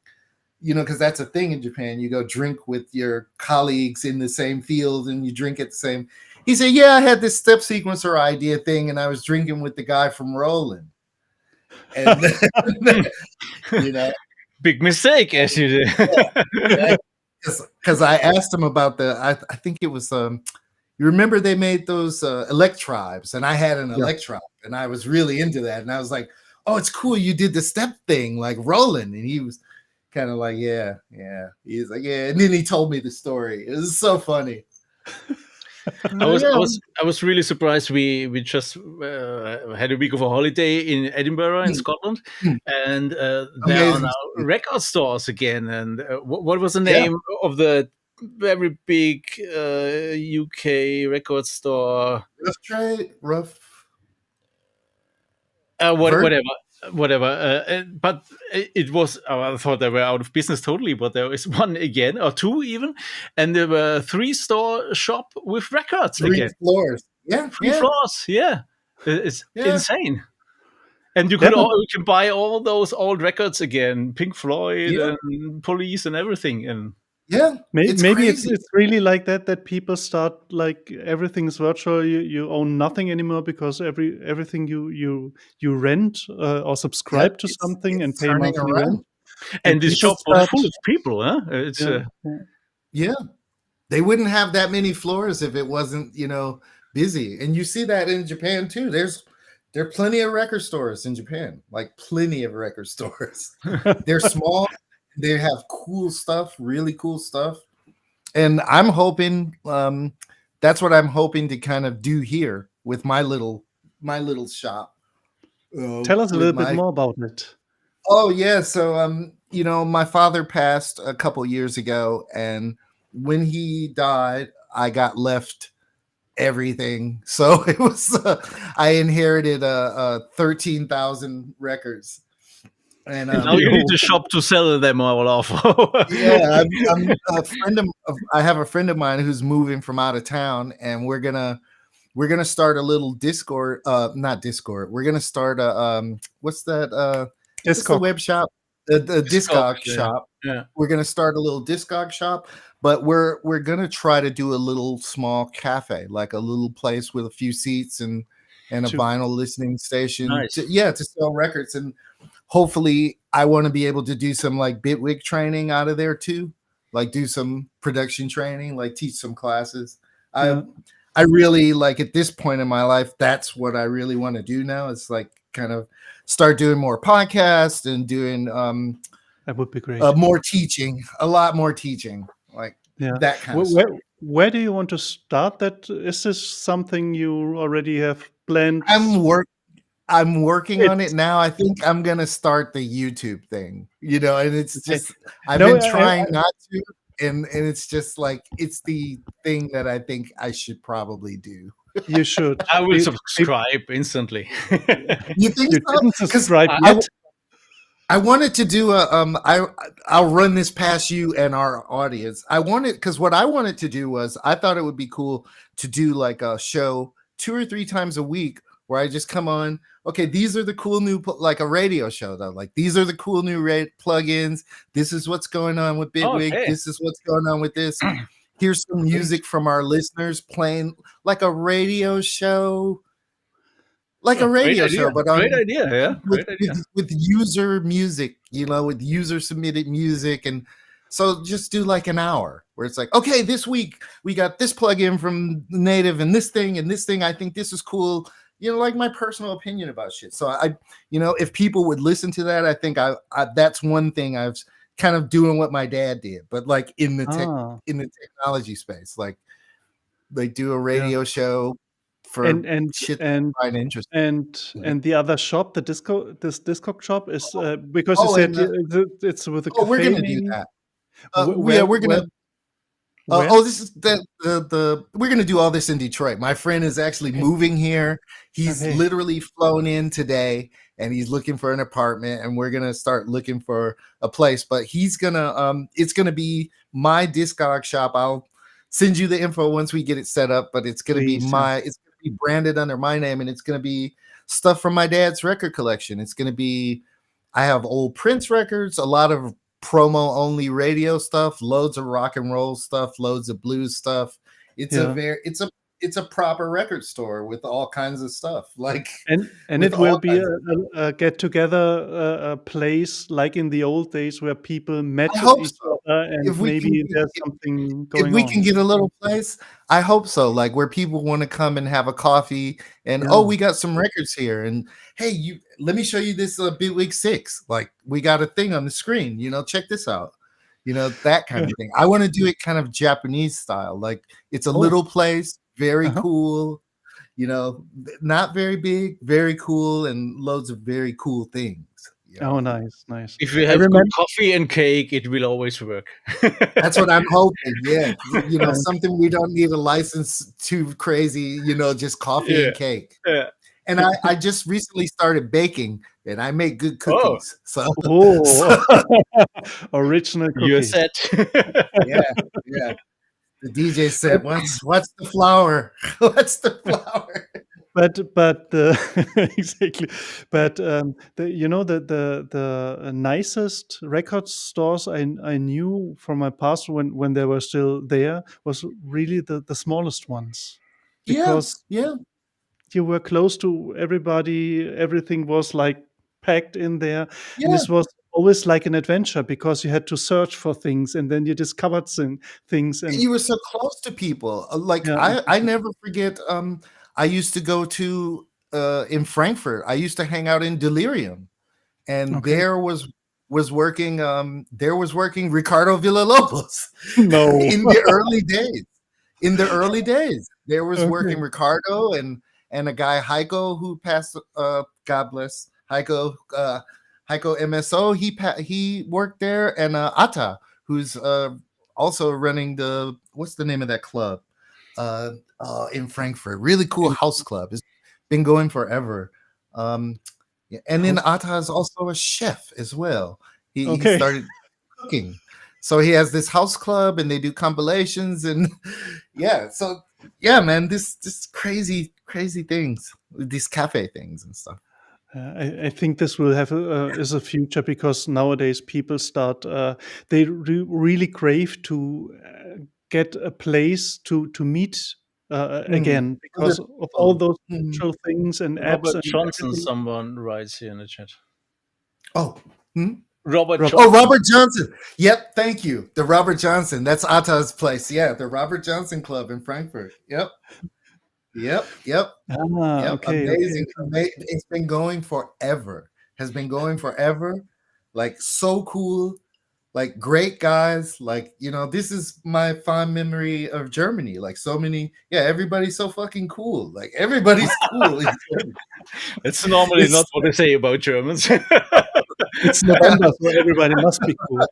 Because that's a thing in Japan. You go drink with your colleagues in the same field, and you drink at the same. He said, "Yeah, I had this step sequencer idea thing, and I was drinking with the guy from Roland." And big mistake, as you did. Because I asked him about I think it was you remember they made those electribes, and I had an electribe, and I was really into that, and I was like, "Oh, it's cool you did the step thing like Roland," and he was kind of like, yeah. He's like, yeah. And then he told me the story. It was so funny. I was really surprised. We just had a week of a holiday in Edinburgh, in Scotland, and there are now record stores again. And what was the name of the very big UK record store? Whatever. But it was. I thought they were out of business totally, but there is one again, or two even, and there were 3-store shop with records again. 3 floors. Yeah, 3 floors. Yeah, it's insane. And you can buy all those old records again, Pink Floyd and Police and everything. And maybe it's really like that people start like everything's virtual. You own nothing anymore, because everything you rent or subscribe to something and pay monthly rent. And this shop was full of people, huh? It's they wouldn't have that many floors if it wasn't busy. And you see that in Japan too. There are plenty of record stores in Japan, like plenty of record stores. They're small. They have cool stuff, really cool stuff. And I'm hoping that's what I'm hoping to kind of do here with my little shop. Tell us a little bit more about it. Oh yeah, so my father passed a couple years ago, and when he died, I got left everything. So it was I inherited 13,000 records. And now you need to shop to sell them all off. I'm a friend of. I have a friend of mine who's moving from out of town, and we're gonna start a little Discord. Not Discord. We're gonna start a what's that? It's the web shop, the Discog shop. Yeah. We're gonna start a little Discog shop, but we're gonna try to do a little small cafe, like a little place with a few seats and a vinyl listening station. Nice. To sell records. And hopefully I want to be able to do some like Bitwig training out of there too, like do some production training, like teach some classes. I really like at this point in my life, that's what I really want to do now. It's like kind of start doing more podcasts and doing that would be great. More teaching, a lot more teaching, like that kind of stuff. Where do you want to start that? Is this something you already have planned? I'm working on it now. I think I'm gonna start the YouTube thing, and it's just I've been trying not to, and it's just like it's the thing that I think I should probably do. You should. I will subscribe instantly. You think you so? Didn't subscribe yet? I wanted to do I'll run this past you and our audience. Because what I wanted to do was I thought it would be cool to do like a show 2 or 3 times a week where I just come on. Okay, these are the cool new, like a radio show though. Like these are the cool new plugins. This is what's going on with Bitwig. Okay. This is what's going on with this. Here's some music from our listeners playing like a radio show. Like a radio show, but great idea, yeah. With user music, with user submitted music, and so just do like an hour where it's like, okay, this week we got this plugin from Native and this thing. I think this is cool. Like my personal opinion about shit. So if people would listen to that, I think I that's one thing I've kind of doing what my dad did, but like in the technology space, like do a radio show. And shit quite interesting. And the other shop, this Discog shop is because you said it's with a cafe. We're gonna do that. We're gonna. This is we're gonna do all this in Detroit. My friend is actually moving here. He's literally flown in today, and he's looking for an apartment. And we're gonna start looking for a place. But he's gonna it's gonna be my Discog shop. I'll send you the info once we get it set up. But it's gonna be branded under my name, and it's going to be stuff from my dad's record collection. It's going to be, I have old Prince records, a lot of promo only radio stuff, loads of rock and roll stuff, loads of blues stuff. It's a proper record store with all kinds of stuff. Like, and it will be a get together a place like in the old days where people met each other, and if maybe there's something going on. If we can get a little place, I hope so. Like where people want to come and have a coffee, and we got some records here, and hey, let me show you this Bitwig 6. Like we got a thing on the screen. Check this out. That kind of thing. I want to do it kind of Japanese style. Like it's a little place, very cool. Not very big, very cool, and loads of very cool things. Oh, nice. If you have good coffee and cake, it will always work. That's what I'm hoping. Yeah, something we don't need a license too crazy. Just coffee and cake. Yeah. And I just recently started baking, and I make good cookies. Original cookies. You're set. Yeah. The DJ said, "What's the flour? What's the flour?" But exactly. But the nicest record stores I knew from my past when they were still there was really the smallest ones. Because you were close to everybody. Everything was like packed in there. Yeah. And this was always like an adventure because you had to search for things, and then you discovered things. And you were so close to people. I never forget. I used to go to in Frankfurt. I used to hang out in Delirium, and there was working. There was working Ricardo Villalobos. No, in the early days. In the early days, there was working Ricardo and a guy Heiko who passed. God bless Heiko. Heiko MSO. He worked there, and Atta, who's also running what's the name of that club? In Frankfurt, really cool house club. It's been going forever. And then Atta is also a chef as well. He started cooking, so he has this house club, and they do compilations, and man, this crazy things, these cafe things and stuff. I think this will have is a future because nowadays people start they really crave to get a place to meet again because of all those digital things and apps. Robert Johnson, someone writes here in the chat. Robert Johnson. Yep, thank you. The Robert Johnson. That's Atta's place. Yeah, the Robert Johnson Club in Frankfurt. Yep. Yep. Okay. Amazing. It's been going forever. Has been going forever. Like so cool. Like great guys. Like, this is my fond memory of Germany. Like so many, everybody's so fucking cool. Like everybody's cool. It's normally not what they say about Germans. It's November, so everybody must be cool.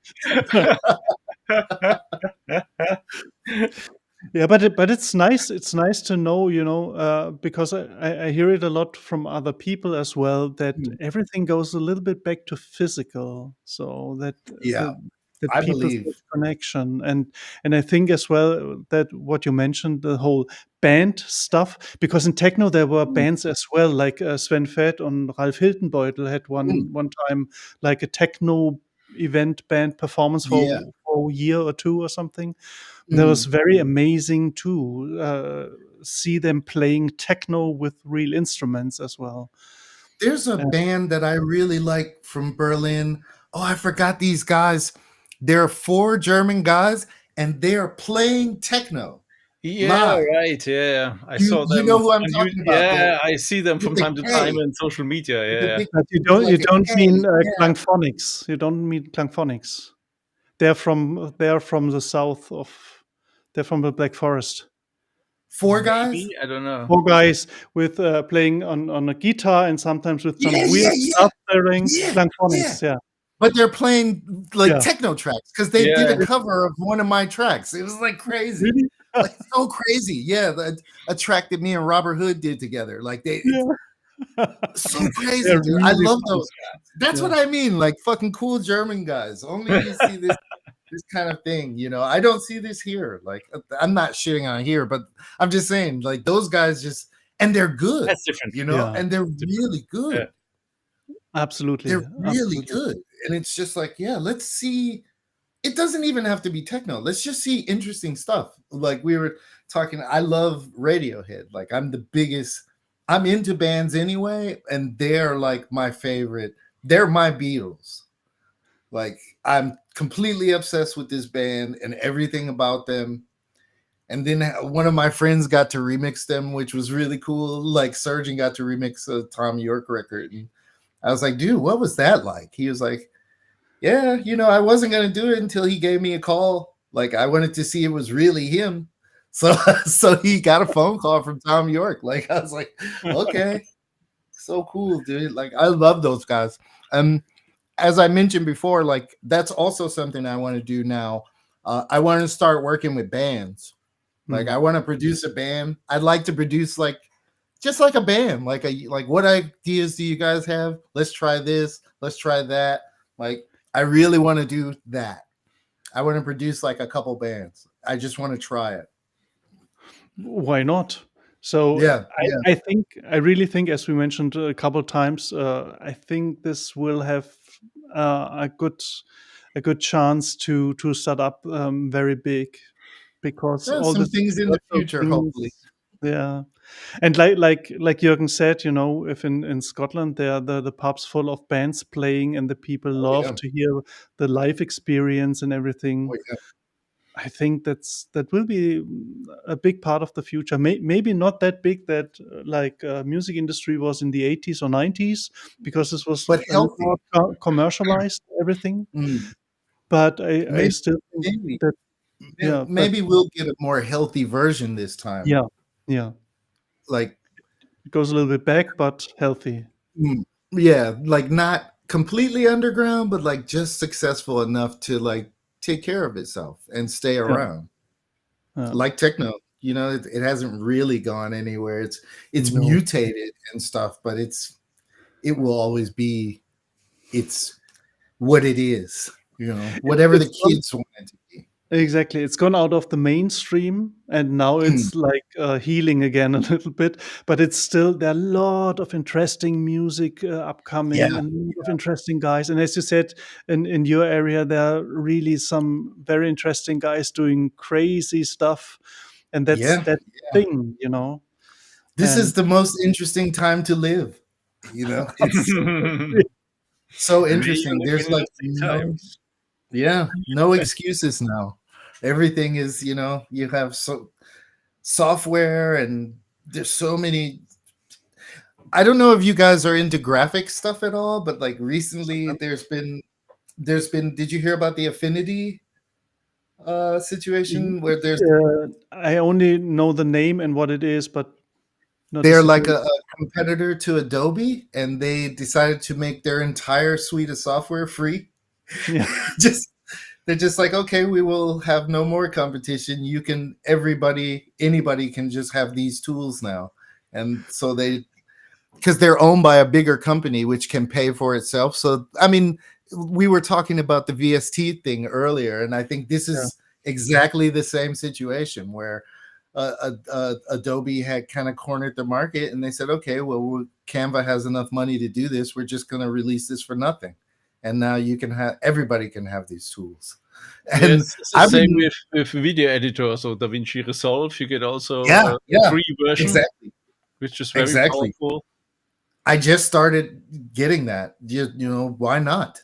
Yeah, but it's nice. It's nice to know, because I hear it a lot from other people as well, that everything goes a little bit back to physical, so that that I people believe. feel connection, and I think as well that what you mentioned, the whole band stuff, because in techno there were bands as well, like Sven Väth and Ralf Hiltenbeutel had one time like a techno event band performance for a year or two or something. That was very amazing to see them playing techno with real instruments as well. There's a band that I really like from Berlin. Oh, I forgot these guys. They're 4 German guys, and they are playing techno. Yeah, live. right. Yeah, I saw them. You know who I'm talking about? Yeah, I see them from time to time in social media. Yeah, but you don't mean Klangphonics. You don't mean Klangphonics. They're from the south of. They're from the Black Forest. 4 guys? Maybe? I don't know. 4 guys with playing on a guitar and sometimes with some weird stuff playing Klangphonics. Yeah. But they're playing like techno tracks because they did a cover of one of my tracks. It was like crazy. Really? Like so crazy. Yeah, a track that me and Robert Hood did together. Like so crazy, dude. Really, I love those guys. That's what I mean. Like fucking cool German guys. Only you see this kind of thing, I don't see this here. Like I'm not shitting on here, but I'm just saying, like those guys and they're good. That's different, and they're really good. Yeah. Absolutely. They're really good. And it's just like, let's see. It doesn't even have to be techno. Let's just see interesting stuff. Like we were talking, I love Radiohead. Like I'm into bands anyway, and they're like my favorite. They're my Beatles. Like I'm completely obsessed with this band and everything about them. And then one of my friends got to remix them, which was really cool. Like Surgeon got to remix a Tom York record. And I was like, dude, what was that like? He was like, yeah, I wasn't going to do it until he gave me a call. Like I wanted to see it was really him. So he got a phone call from Tom York. Like I was like, okay, so cool, dude. Like I love those guys. As I mentioned before, like that's also something I want to do now. I want to start working with bands. Like I want to produce a band. I'd like to produce just like a band. Like what ideas do you guys have? Let's try this. Let's try that. Like I really want to do that. I want to produce like a couple bands. I just want to try it. Why not? So I really think, as we mentioned a couple of times, I think this will have a good chance to start up very big, because all some things in the future, hopefully. Yeah, and like Jürgen said, if in Scotland there are the pubs full of bands playing, and the people love to hear the live experience and everything. I think that will be a big part of the future. Maybe not that big that like music industry was in the 80s or 90s, because this was more commercialized, everything. But I still think that maybe we'll get a more healthy version this time. Yeah. Like it goes a little bit back, but healthy. Yeah, like not completely underground, but like just successful enough to like take care of itself and stay around. Like techno, it hasn't really gone anywhere. It's mutated and stuff, but it will always be it's what it is, whatever the kids want it to be. Exactly. It's gone out of the mainstream, and now it's like healing again a little bit, but it's still, there are a lot of interesting music upcoming, and a lot of interesting guys. And as you said, in your area, there are really some very interesting guys doing crazy stuff. And that's that thing, This is the most interesting time to live. It's so interesting. There's like no excuses now. Everything is, you have software and there's so many. I don't know if you guys are into graphic stuff at all, but like recently there's been. Did you hear about the Affinity situation where there's I only know the name and what it is, but not they're like a competitor to Adobe, and they decided to make their entire suite of software free. Yeah. They're just like, okay, we will have no more competition. You can, anybody can just have these tools now. And so because they're owned by a bigger company, which can pay for itself. So, I mean, we were talking about the VST thing earlier, and I think this is exactly the same situation where Adobe had kind of cornered the market, and they said, okay, well, Canva has enough money to do this. We're just going to release this for nothing. And now everybody can have these tools. And it's the same with video editor. So DaVinci Resolve, you get also a free version, which is very powerful. I just started getting that. You know, why not?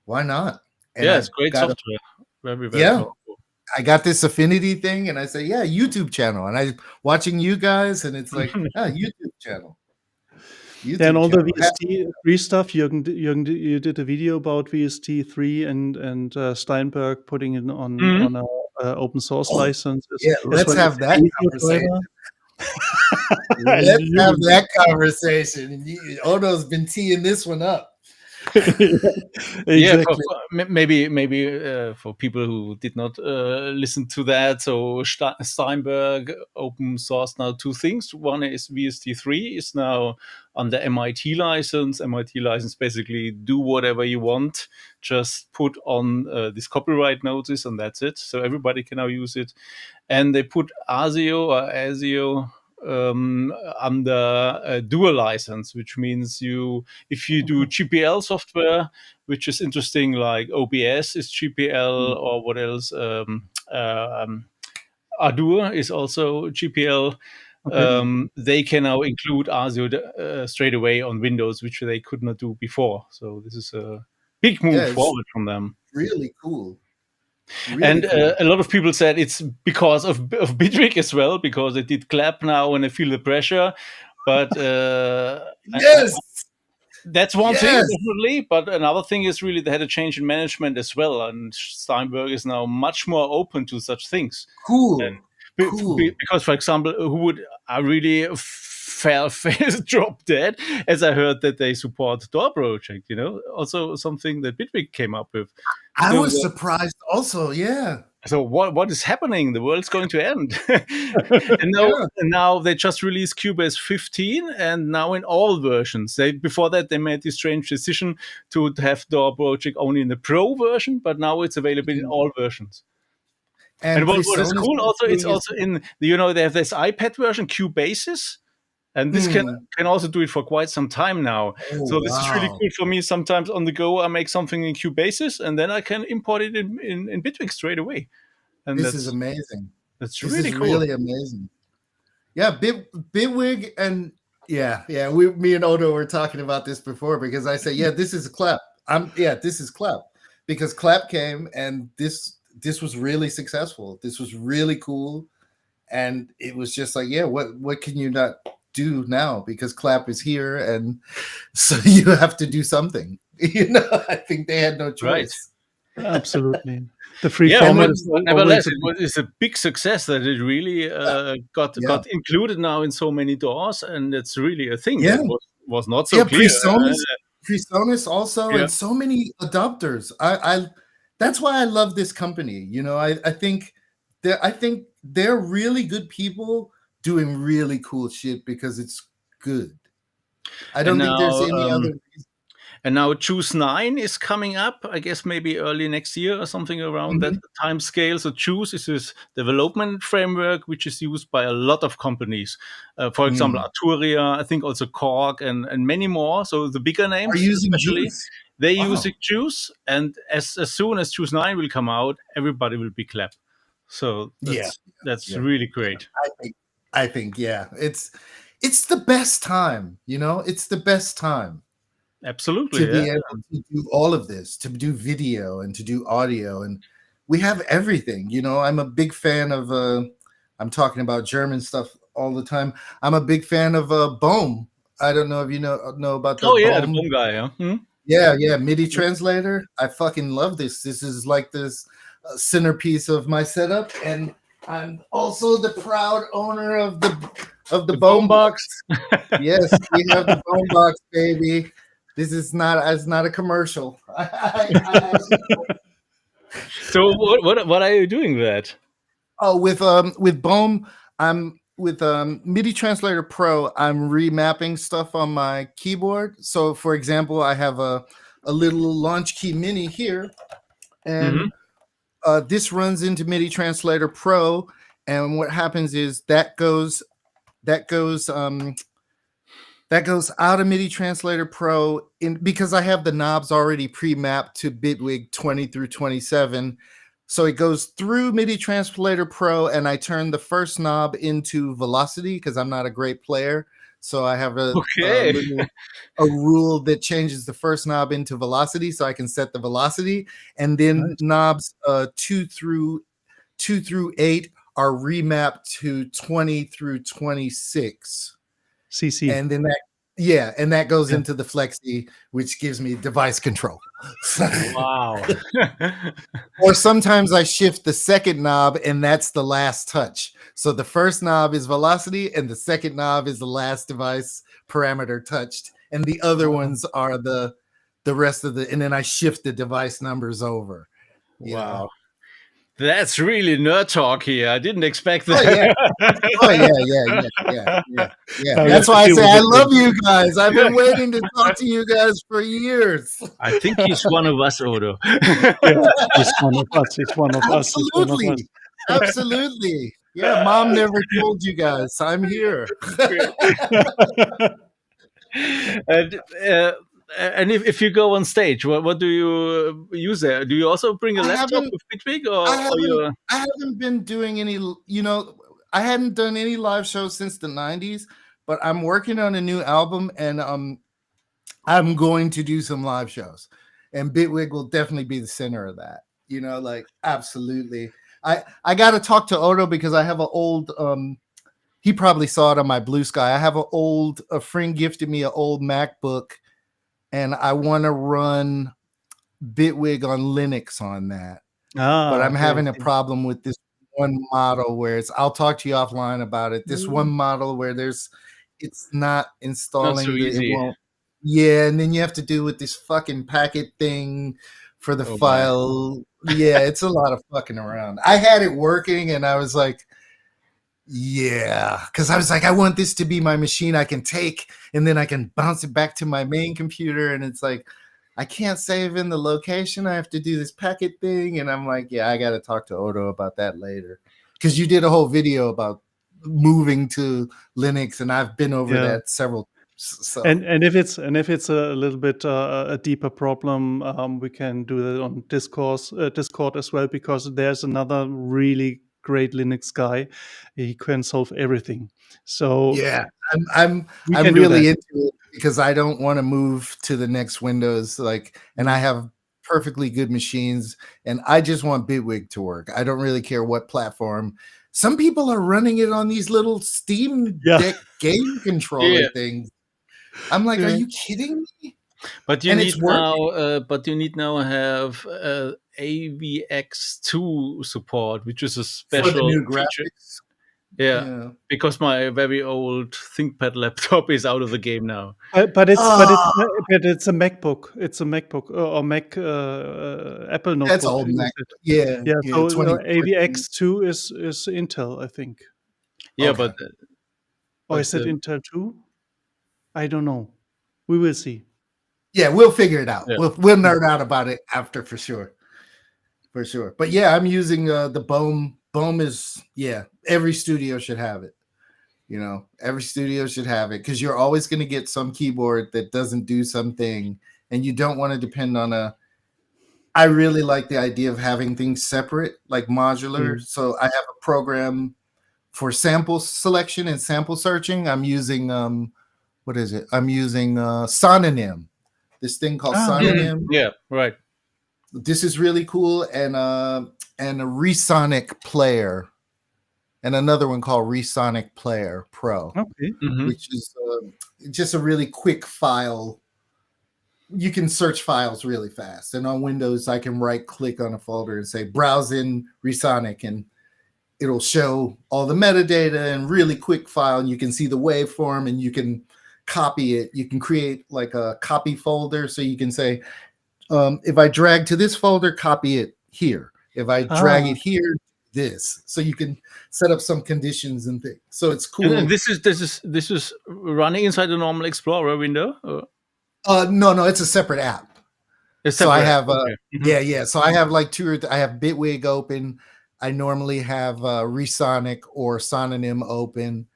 Why not? And it's great software. Very powerful. I got this Affinity thing, and I say, YouTube channel. And I'm watching you guys, and it's like, YouTube channel. And all the VST3 stuff, Jürgen, you did a video about VST3 and Steinberg putting it on an open source license. Let's have that conversation. Let's have that conversation. Odo's been teeing this one up. Exactly. Maybe for people who did not listen to that, so Steinberg open source now two things. One is VST3 is now under MIT license. MIT license basically do whatever you want, just put on this copyright notice and that's it. So everybody can now use it. And they put ASIO under a dual license, which means if you do GPL software, which is interesting, like OBS is GPL, or what else? Ardour is also GPL. They can now include ASIO straight away on Windows, which they could not do before. So this is a big move forward from them. Really cool. Really cool. A lot of people said it's because of Bitwig as well, because they did clap now and they feel the pressure. But that's one thing, definitely. But another thing is really they had a change in management as well. And Steinberg is now much more open to such things. Cool. Because, for example, who would really fell face drop dead, as I heard that they support DAW project, also something that Bitwig came up with. I was surprised also, So what is happening? The world's going to end. and now they just released Cubase 15, and now in all versions. Before that, they made this strange decision to have DAW project only in the Pro version, but now it's available in all versions. And what is cool also, it's also in, they have this iPad version, Cubasis. And this can also do it for quite some time now. So this is really cool for me. Sometimes on the go, I make something in Cubasis, and then I can import it in Bitwig straight away. And this is amazing. That's really cool. Really amazing. Yeah, Bitwig, and me and Odo were talking about this before, because I say, this is clap. This is clap, because clap came, and this was really successful. This was really cool, and it was just like, what can you not do now, because clap is here, and so you have to do something. I think they had no choice. Right. Absolutely. The free format is nevertheless, it's a big success that it really got included now in so many DAWs, and it's really a thing that was not so clear. PreSonus also, and so many adopters. I that's why I love this company. I think they're really good people doing really cool shit because it's good. I don't think there's any other reason. And now Juice 9 is coming up, I guess maybe early next year or something around that time scale. So Juice is this development framework which is used by a lot of companies. For example, Arturia, I think also Korg and many more. So the bigger names are using Juice. They using Juice, and as soon as Juice 9 will come out, everybody will be clap. So that's really great. I think it's the best time, it's the best time. Absolutely. To be able to do all of this, to do video and to do audio, and we have everything. I'm a big fan of I'm talking about German stuff all the time. I'm a big fan of Bohm. I don't know if you know about the the Bohm. Bohm guy, yeah. Hmm? Yeah, MIDI translator. I fucking love this. This is like this centerpiece of my setup, and I'm also the proud owner of the Bohm box. Yes, we have the Bohm box, baby. This is not a commercial. So what are you doing with that? Oh, with Bohm, I'm with MIDI Translator Pro. I'm remapping stuff on my keyboard. So, for example, I have a little Launch Key Mini here, and this runs into MIDI Translator Pro. And what happens is that goes out of MIDI Translator Pro because I have the knobs already pre-mapped to Bitwig 20 through 27. So it goes through MIDI Translator Pro, and I turn the first knob into velocity because I'm not a great player. So I have a rule that changes the first knob into velocity, so I can set the velocity, and then knobs 2 through 8 are remapped to 20 through 26. CC. And then that goes into the Flexi, which gives me device control. Wow. Or sometimes I shift the second knob, and that's the last touch. So the first knob is velocity, and the second knob is the last device parameter touched, and the other ones are the rest of and then I shift the device numbers over. Wow. That's really nerd talk here. I didn't expect that. Yeah. That's why I say I love you guys. I've been waiting to talk to you guys for years. I think he's one of us, Odo. He's one of us. He's one of us. Absolutely. Yeah, Mom never told you guys. I'm here. And if you go on stage, what do you use there? Do you also bring a laptop with Bitwig? I haven't been doing any, I hadn't done any live shows since the 90s, but I'm working on a new album, and I'm going to do some live shows. And Bitwig will definitely be the center of that. Absolutely. I got to talk to Odo because I have an old, he probably saw it on my Blue Sky. I have a friend gifted me an old MacBook, and I want to run Bitwig on Linux on that. But I'm having a problem with this one model where I'll talk to you offline about it. This one model where it's not installing. Not so easy. It won't. Yeah, and then you have to do with this fucking packet thing for the file. Yeah, it's a lot of fucking around. I had it working, and I was like, because I was like, I want this to be my machine I can take, and then I can bounce it back to my main computer, and it's like, I can't save in the location. I have to do this packet thing, and I'm like, I got to talk to Odo about that later, because you did a whole video about moving to Linux, and I've been over that several times. So. And if it's a little bit a deeper problem, we can do that on Discord as well, because there's another really great Linux guy. He can solve everything. So I'm really into it because I don't want to move to the next Windows, and I have perfectly good machines, and I just want Bitwig to work. I don't really care what platform. Some people are running it on these little Steam Deck game controller things. I'm like, are you kidding me? But you need now have AVX2 support, which is a special for the new feature. Graphics. Yeah, because my very old ThinkPad laptop is out of the game now. But it's a MacBook. It's a MacBook or Mac Apple notebook. That's old Mac. Yeah. So AVX2 is Intel, I think. Yeah, but is it Intel 2? I don't know. We will see. Yeah, we'll figure it out. Yeah. We'll nerd out about it after for sure. But yeah, I'm using the Bohm. Bohm is every studio should have it. Every studio should have it, because you're always going to get some keyboard that doesn't do something, and you don't want to depend on I really like the idea of having things separate, like modular. So I have a program for sample selection and sample searching. I'm using what is it? I'm using Sononym. This thing called Sononym. Yeah, right. This is really cool, and a Resonic player. and another one called Resonic Player Pro, Okay. which is just a really quick file. You can search files really fast. And on Windows, I can right-click on a folder and say, browse in Resonic, and it'll show all the metadata and really quick file. And you can see the waveform, and you can copy it. You can create like a copy folder. So you can say, if I drag to this folder, copy it here. If I drag it here, this. So you can set up some conditions and things. So it's cool. And this is running inside the normal Explorer window? Or? No, it's a separate app. So I have yeah. So I have like I have Bitwig open. I normally have Resonic or Pseudonym open.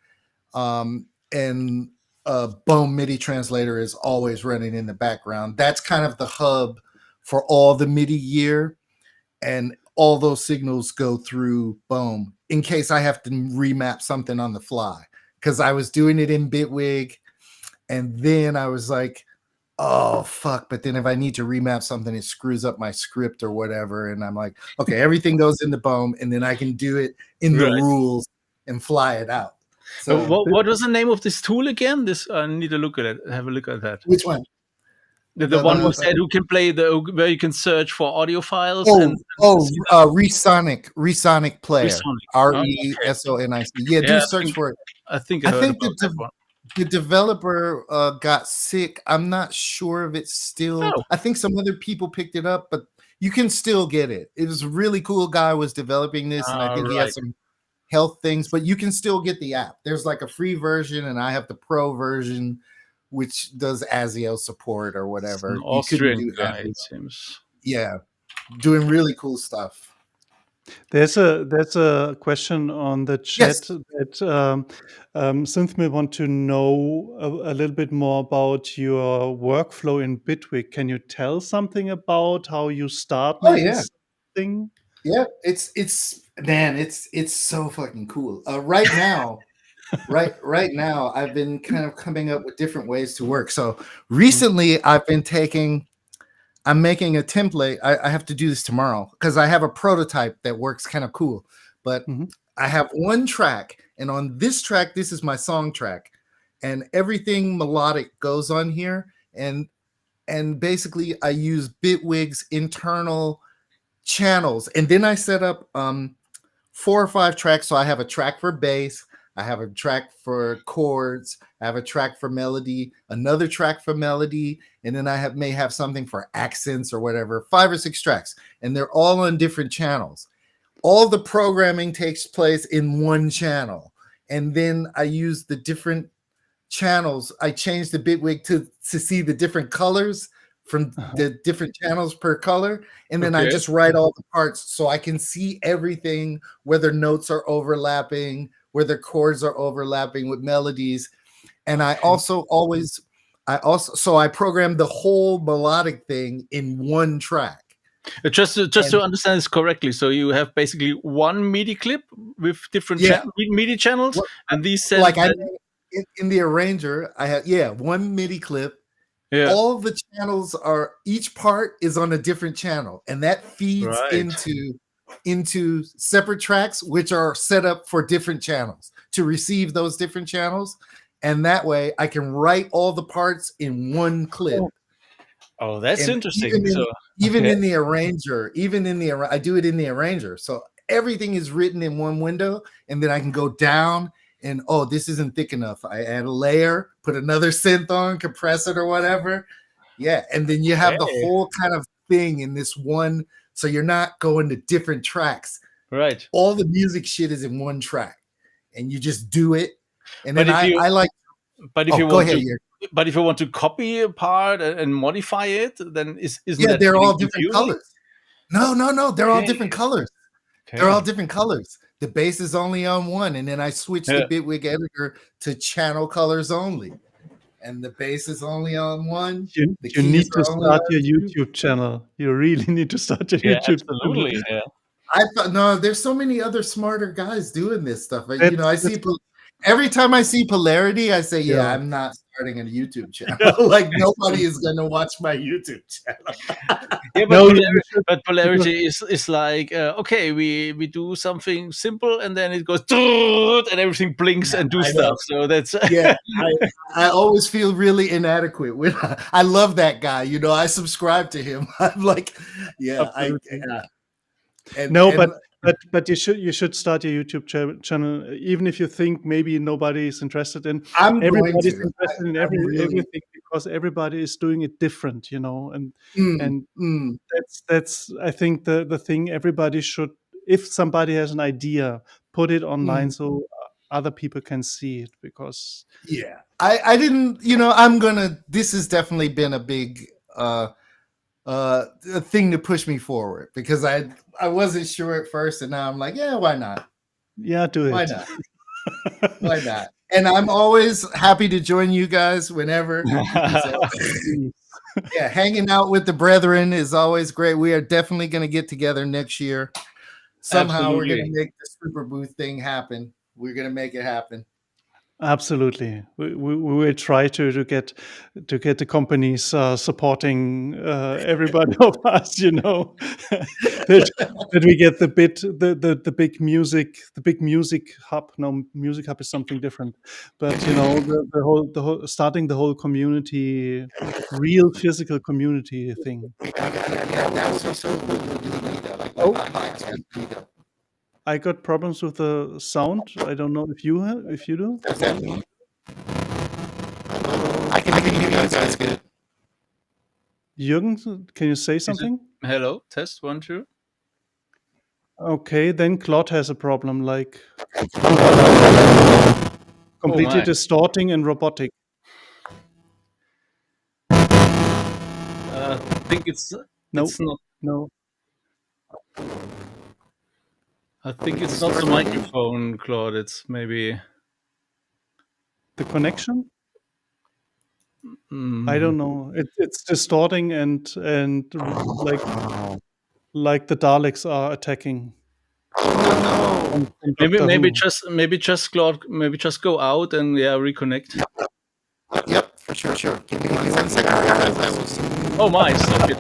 And Bohm MIDI translator is always running in the background. That's kind of the hub for all the MIDI gear, and all those signals go through Bohm in case I have to remap something on the fly, because I was doing it in Bitwig, and then I was like, oh fuck, but then if I need to remap something, it screws up my script or whatever, and I'm like, okay, everything goes into Bohm, and then I can do it in the rules and fly it out. So what was the name of this tool again? This I need to look at it. Have a look at that. Which one? The one who said who can play where you can search for audio files. Resonic Player. RESONIC. Yeah, do search for it. I think the developer got sick. I'm not sure if it's still. I think some other people picked it up, but you can still get it. It was a really cool guy who was developing this, and I think he has some health things, but you can still get the app. There's like a free version, and I have the pro version, which does ASIO support or whatever. Austrian guy, it seems. Yeah, doing really cool stuff. There's a question on the chat that Synthmill want to know a little bit more about your workflow in Bitwig. Can you tell something about how you start something? Yeah, it's so fucking cool. Right now, right now, I've been kind of coming up with different ways to work. So recently, I'm making a template. I have to do this tomorrow because I have a prototype that works kind of cool. But I have one track, and on this track, this is my song track, and everything melodic goes on here. And basically, I use Bitwig's internal channels, and then I set up 4 or 5 tracks. So I have a track for bass, I have a track for chords, I have a track for melody, another track for melody, and then I may have something for accents or whatever, 5 or 6 tracks, and they're all on different channels. All the programming takes place in one channel, and then I use the different channels. I change the Bitwig to see the different colors from the different channels per color, and then I just write all the parts so I can see everything, whether notes are overlapping, whether chords are overlapping with melodies. And I program the whole melodic thing in one track. Just to understand this correctly, so you have basically one MIDI clip with different MIDI channels, and these like in the arranger, I have one MIDI clip. Yeah. All the channels each part is on a different channel, and that feeds into separate tracks, which are set up for different channels to receive those different channels. And that way I can write all the parts in one clip. Oh, that's interesting. Even in the arranger, I do it in the arranger. So everything is written in one window, and then I can go down and, this isn't thick enough. I add a layer, put another synth on, compress it or whatever. Yeah. And then you have the whole kind of thing in this one. So you're not going to different tracks. Right. All the music shit is in one track, and you just do it. And then I like. But if you want to copy a part and modify it, then isn't that they're all different colors. No, they're all different colors. Okay. They're all different colors. The bass is only on one, and then I switch the Bitwig editor to channel colors only. And the bass is only on one. You need to start your YouTube channel. You really need to start your YouTube channel. Yeah. I thought there's so many other smarter guys doing this stuff. I see every time I see Polarity, I say, I'm not starting a YouTube channel. Like nobody is going to watch my YouTube channel. Yeah, No, but polarity is like okay, we do something simple and then it goes and everything blinks and do stuff. So that's Yeah, I always feel really inadequate when I love that guy. You know, I subscribe to him. I'm like, yeah, but you should start your YouTube channel, even if you think maybe nobody is interested in. Everybody's interested in everything because everybody is doing it different, you know. And that's I think the thing. Everybody should, if somebody has an idea, put it online so other people can see it. Because I didn't, you know, this has definitely been a big a thing to push me forward, because I wasn't sure at first, and now I'm like, yeah, why not? Yeah, do it. Why not? Why not? And I'm always happy to join you guys whenever. Yeah, hanging out with the brethren is always great. We are definitely going to get together next year. Somehow we're going to make the super booth thing happen. We're going to make it happen. Absolutely, we will try to get the companies supporting everybody of us. You know, that we get the big music hub. No, music hub is something different, but you know, the whole starting the whole community, real physical community thing. I got problems with the sound. I don't know if you do. I can hear you guys good. Jürgen, can you say something? Hello, test 1 2. Okay, then Claude has a problem, like completely distorting and robotic. I think it's not. No. I think it's not the microphone, Claude. It's maybe the connection. I don't know. It's distorting and like the Daleks are attacking. Maybe just Claude. Maybe just go out and reconnect. Yep, for sure. Give me 1 second. Oh my! Stop it.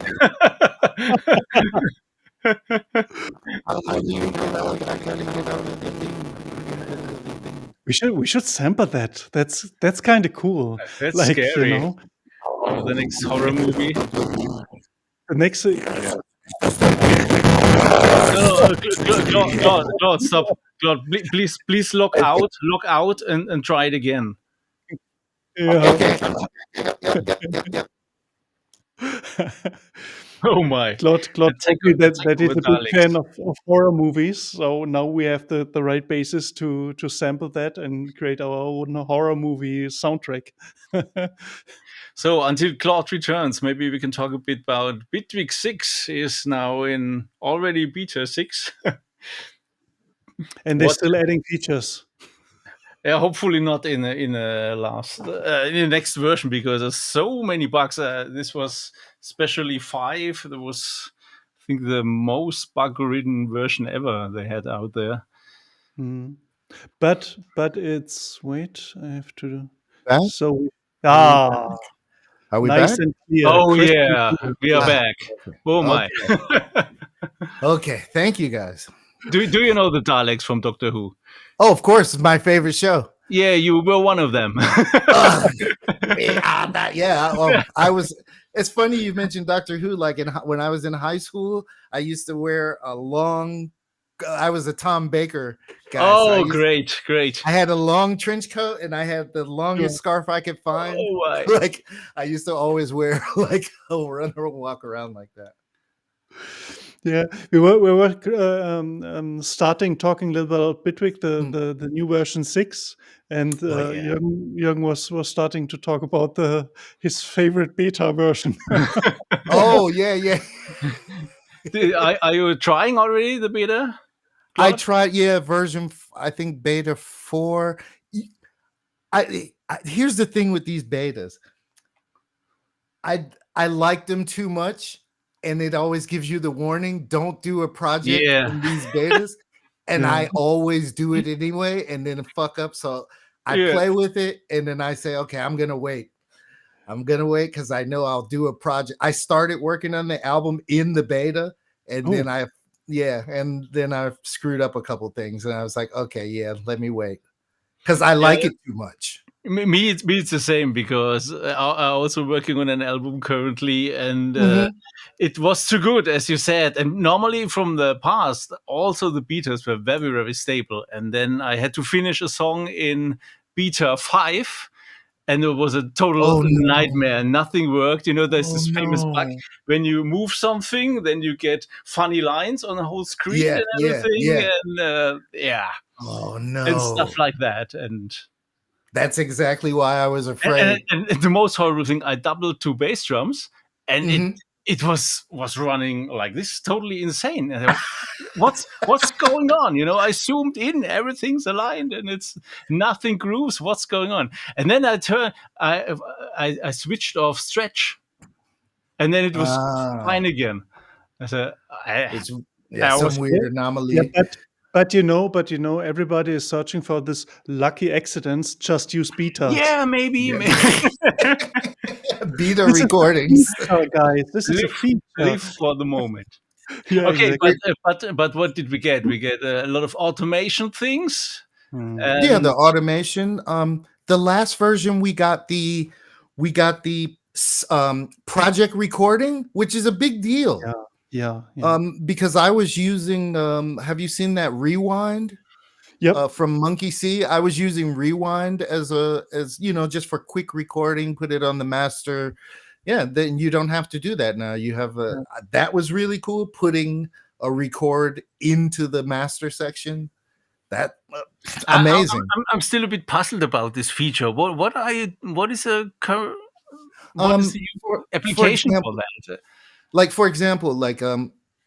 We should sample that. That's kind of cool. That's like, scary. You know? The next horror movie. The next. Claude, stop. Claude, please log out and try it again. Yeah. Okay. Oh my! Claude told me that he's a big fan of horror movies. So now we have the right basis to sample that and create our own horror movie soundtrack. So until Claude returns, maybe we can talk a bit about Bitwig 6 is now in already beta 6. And they're still adding features. Yeah, hopefully not in the next version, because there's so many bugs. This was especially 5. There was, I think, the most bug-ridden version ever they had out there. But it's I have to. Back? So are we nice back? And clear. Oh yeah, we are back. Oh my! Okay, thank you guys. Do you know the Daleks from Doctor Who? Oh, of course, it's my favorite show. Yeah, you were one of them. I was. It's funny you mentioned Doctor Who. Like when I was in high school, I used to wear a long. I was a Tom Baker guy. Oh, so great! I had a long trench coat and I had the longest scarf I could find. Oh, like I used to always wear like walk around like that. Yeah, we were starting talking a little bit about Bitwig, the new version 6, and Jürgen was starting to talk about his favorite beta version. Oh yeah. Are you trying already the beta? Claude? I tried, version. I think beta 4. Here's the thing with these betas. I like them too much. And it always gives you the warning, don't do a project in these betas. And I always do it anyway and then fuck up. So I play with it, and then I say, okay, I'm gonna wait. I'm gonna wait because I know I'll do a project. I started working on the album in the beta, and then I screwed up a couple things, and I was like, okay, yeah, let me wait because I like it too much. Me, it's the same because I'm also working on an album currently, and it was too good, as you said. And normally from the past, also the betas were very, very stable. And then I had to finish a song in beta 5, and it was a total nightmare. Nothing worked. You know, there's this famous bug. When you move something, then you get funny lines on the whole screen and everything. And oh no, and stuff like that. And that's exactly why I was afraid. And the most horrible thing, I doubled 2 bass drums, and it was running like this, totally insane. And I what's going on? You know, I zoomed in, everything's aligned, and it's nothing grooves. What's going on? And then I switched off stretch, and then it was fine again. I said, some weird anomaly. Yeah, but you know, everybody is searching for this lucky accidents. Just use betas. Yeah, maybe. Beta recordings, guys. This is a feature. Live for the moment. Okay, exactly. But what did we get? We get a lot of automation things. The automation. The last version we got the project recording, which is a big deal. Yeah. Because I was using have you seen that Rewind? Yep. From Monkey C. I was using Rewind as just for quick recording, put it on the master. Yeah, then you don't have to do that now. You have that was really cool, putting a record into the master section. That amazing. I'm still a bit puzzled about this feature. What is the application for that? Like, for example,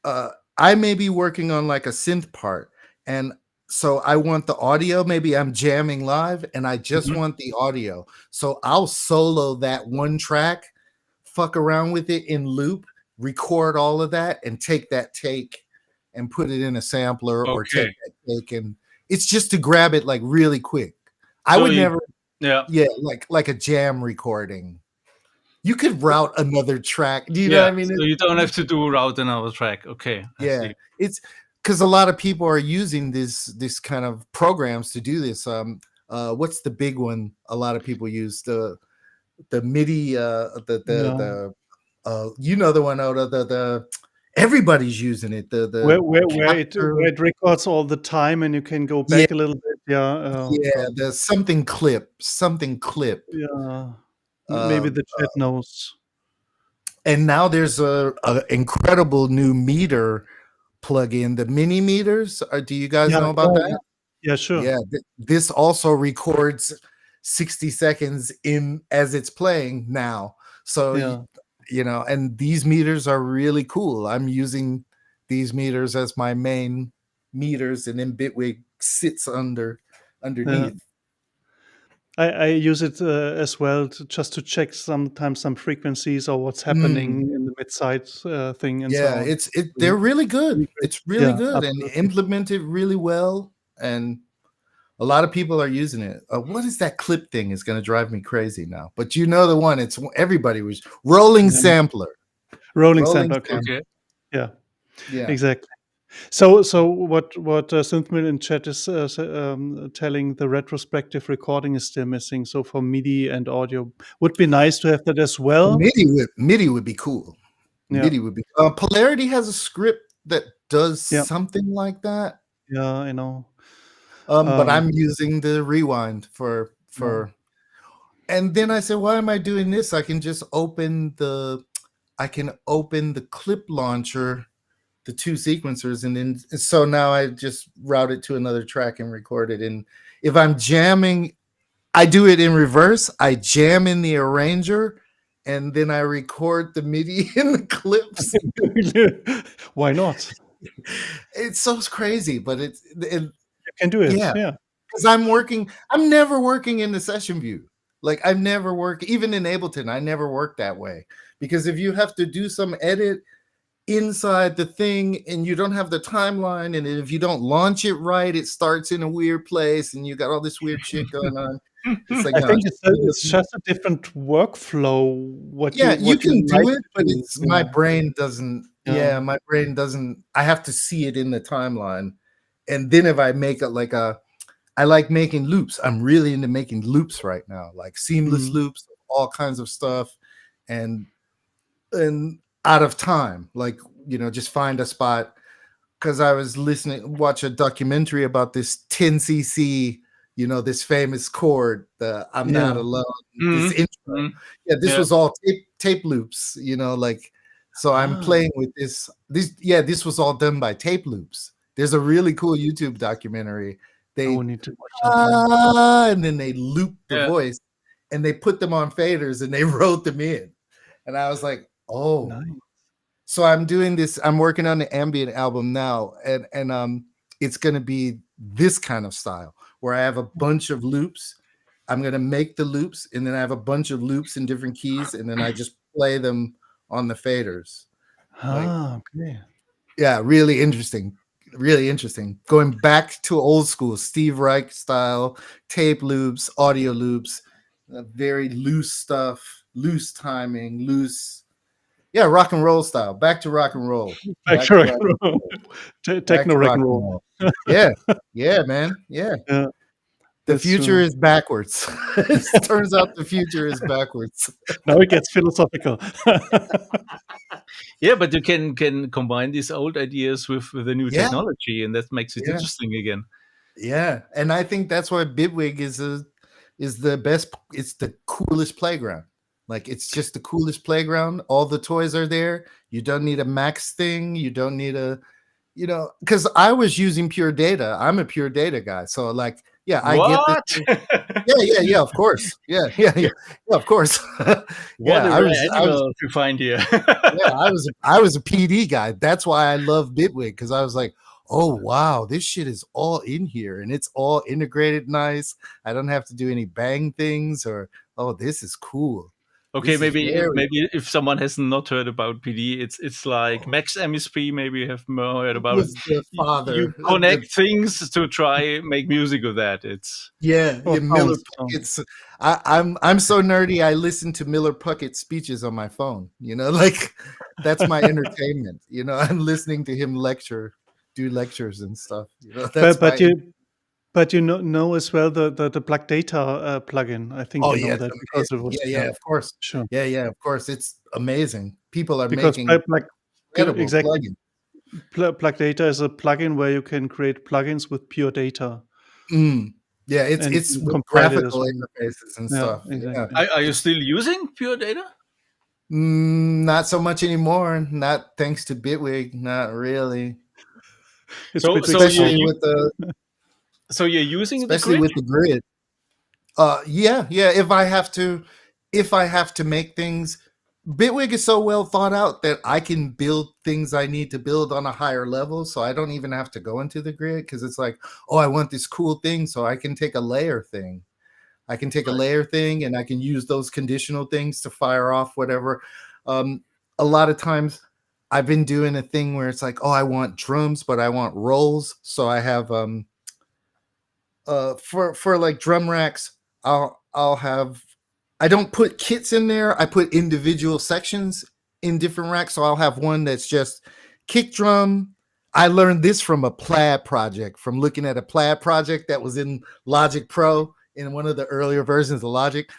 I may be working on like a synth part, and so I want the audio. Maybe I'm jamming live and I just want the audio. So I'll solo that one track, fuck around with it in loop, record all of that, and take that take and put it in a sampler or take that take. And it's just to grab it like really quick. I would never, like a jam recording. You could route another track. Do you know what I mean? So you don't have to route another track. Okay. Yeah. It's because a lot of people are using this kind of programs to do this. What's the big one a lot of people use? The MIDI, the one, Odo, the everybody's using it. Where it records all the time, and you can go back a little bit. There's something clip. Yeah. Maybe the chat knows. And now there's a incredible new meter plugin, the mini meters. Do you guys know about that? Yeah, sure. Yeah, this also records 60 seconds in as it's playing now. So and these meters are really cool. I'm using these meters as my main meters, and then Bitwig sits underneath. Yeah. I use it as well just to check sometimes some frequencies or what's happening in the mid-side thing. And they're really good. It's really good and implemented really well. And a lot of people are using it. What is that clip thing? Is going to drive me crazy now. But you know the one. It's everybody was rolling sampler. Rolling sampler. Okay. Yeah. Exactly. So what Synthmill in chat is telling, the retrospective recording is still missing. So for MIDI and audio, would be nice to have that as well. MIDI would be cool. Yeah. MIDI would be. Polarity has a script that does something like that. Yeah, I know. But I'm using the Rewind for. And then I said, why am I doing this? I can just open the clip launcher, the 2 sequencers, and then so now I just route it to another track and record it. And if I'm jamming, I do it in reverse. I jam in the arranger, and then I record the MIDI in the clips. Why not? It's so crazy, but you can do it. Yeah. Because I'm never working in the session view. Like I've never worked, even in Ableton, I never worked that way. Because if you have to do some edit, inside the thing, and you don't have the timeline, and if you don't launch it right, it starts in a weird place, and you got all this weird shit going on. It's like, I no, think it's just a different workflow. What yeah, you you can do like it, but to, it's my brain doesn't. Yeah. My brain doesn't. I have to see it in the timeline, and then if I make it like I like making loops. I'm really into making loops right now, like seamless loops, all kinds of stuff, and out of time, like, you know, just find a spot. Because I was watch a documentary about this 10cc, you know, this famous chord, the "I'm Not Alone," this intro. Yeah, this was all tape loops, you know, like. So I'm playing with this. This was all done by tape loops. There's a really cool YouTube documentary. They need to watch that. and then they loop the voice, and they put them on faders, and they wrote them in. And I was like, oh. Nice. So I'm doing this. I'm working on the ambient album now, and it's going to be this kind of style where I have a bunch of loops. I'm going to make the loops, and then I have a bunch of loops in different keys, and then I just play them on the faders. Okay. Yeah, really interesting. Really interesting. Going back to old school, Steve Reich style, tape loops, audio loops, very loose stuff, loose timing, loose. Yeah, rock and roll style. Back to rock and roll. Back to rock and roll. Techno rock and roll. Yeah, man. Yeah. The future is backwards. It turns out the future is backwards. Now it gets philosophical. Yeah, but you can combine these old ideas with the new technology, and that makes it interesting again. Yeah, and I think that's why Bitwig is the best. It's the coolest playground. Like, it's just the coolest playground. All the toys are there. You don't need a Max thing. You don't need a, you know, because I was using pure data. I'm a pure data guy. So, like, yeah, I get this. Yeah, of course. Yeah, of course. I was to find here. I was a PD guy. That's why I love Bitwig, because I was like, oh wow, this shit is all in here and it's all integrated nice. I don't have to do any bang things, or this is cool. Okay, maybe if someone has not heard about PD, it's like Max MSP. Maybe you have more heard about it. You connect things to try make music with that. It's Miller Puckett's. I'm so nerdy. I listen to Miller Puckett speeches on my phone. You know, like, that's my entertainment. You know, I'm listening to him do lectures and stuff. You know, But you know as well the Black Data plugin. I think you know that because it was of course. Sure. Yeah, of course. It's amazing. People are because making exactly. plugin. Black Data is a plugin where you can create plugins with pure data. Yeah, it's with graphical interfaces and stuff. Exactly. Yeah. Are you still using pure data? Not so much anymore. Not thanks to Bitwig. Not really. So you're using especially with the grid. If I have to make things, Bitwig is so well thought out that I can build things I need to build on a higher level, so I don't even have to go into the grid, because it's like, I want this cool thing, so I can take a layer thing. I can take a layer thing and I can use those conditional things to fire off whatever. A lot of times I've been doing a thing where it's like, I want drums, but I want rolls, so I have for like drum racks, I don't put kits in there. I put individual sections in different racks. So I'll have one that's just kick drum. I learned this from a Plaid project, from looking at a Plaid project that was in Logic Pro, in one of the earlier versions of Logic.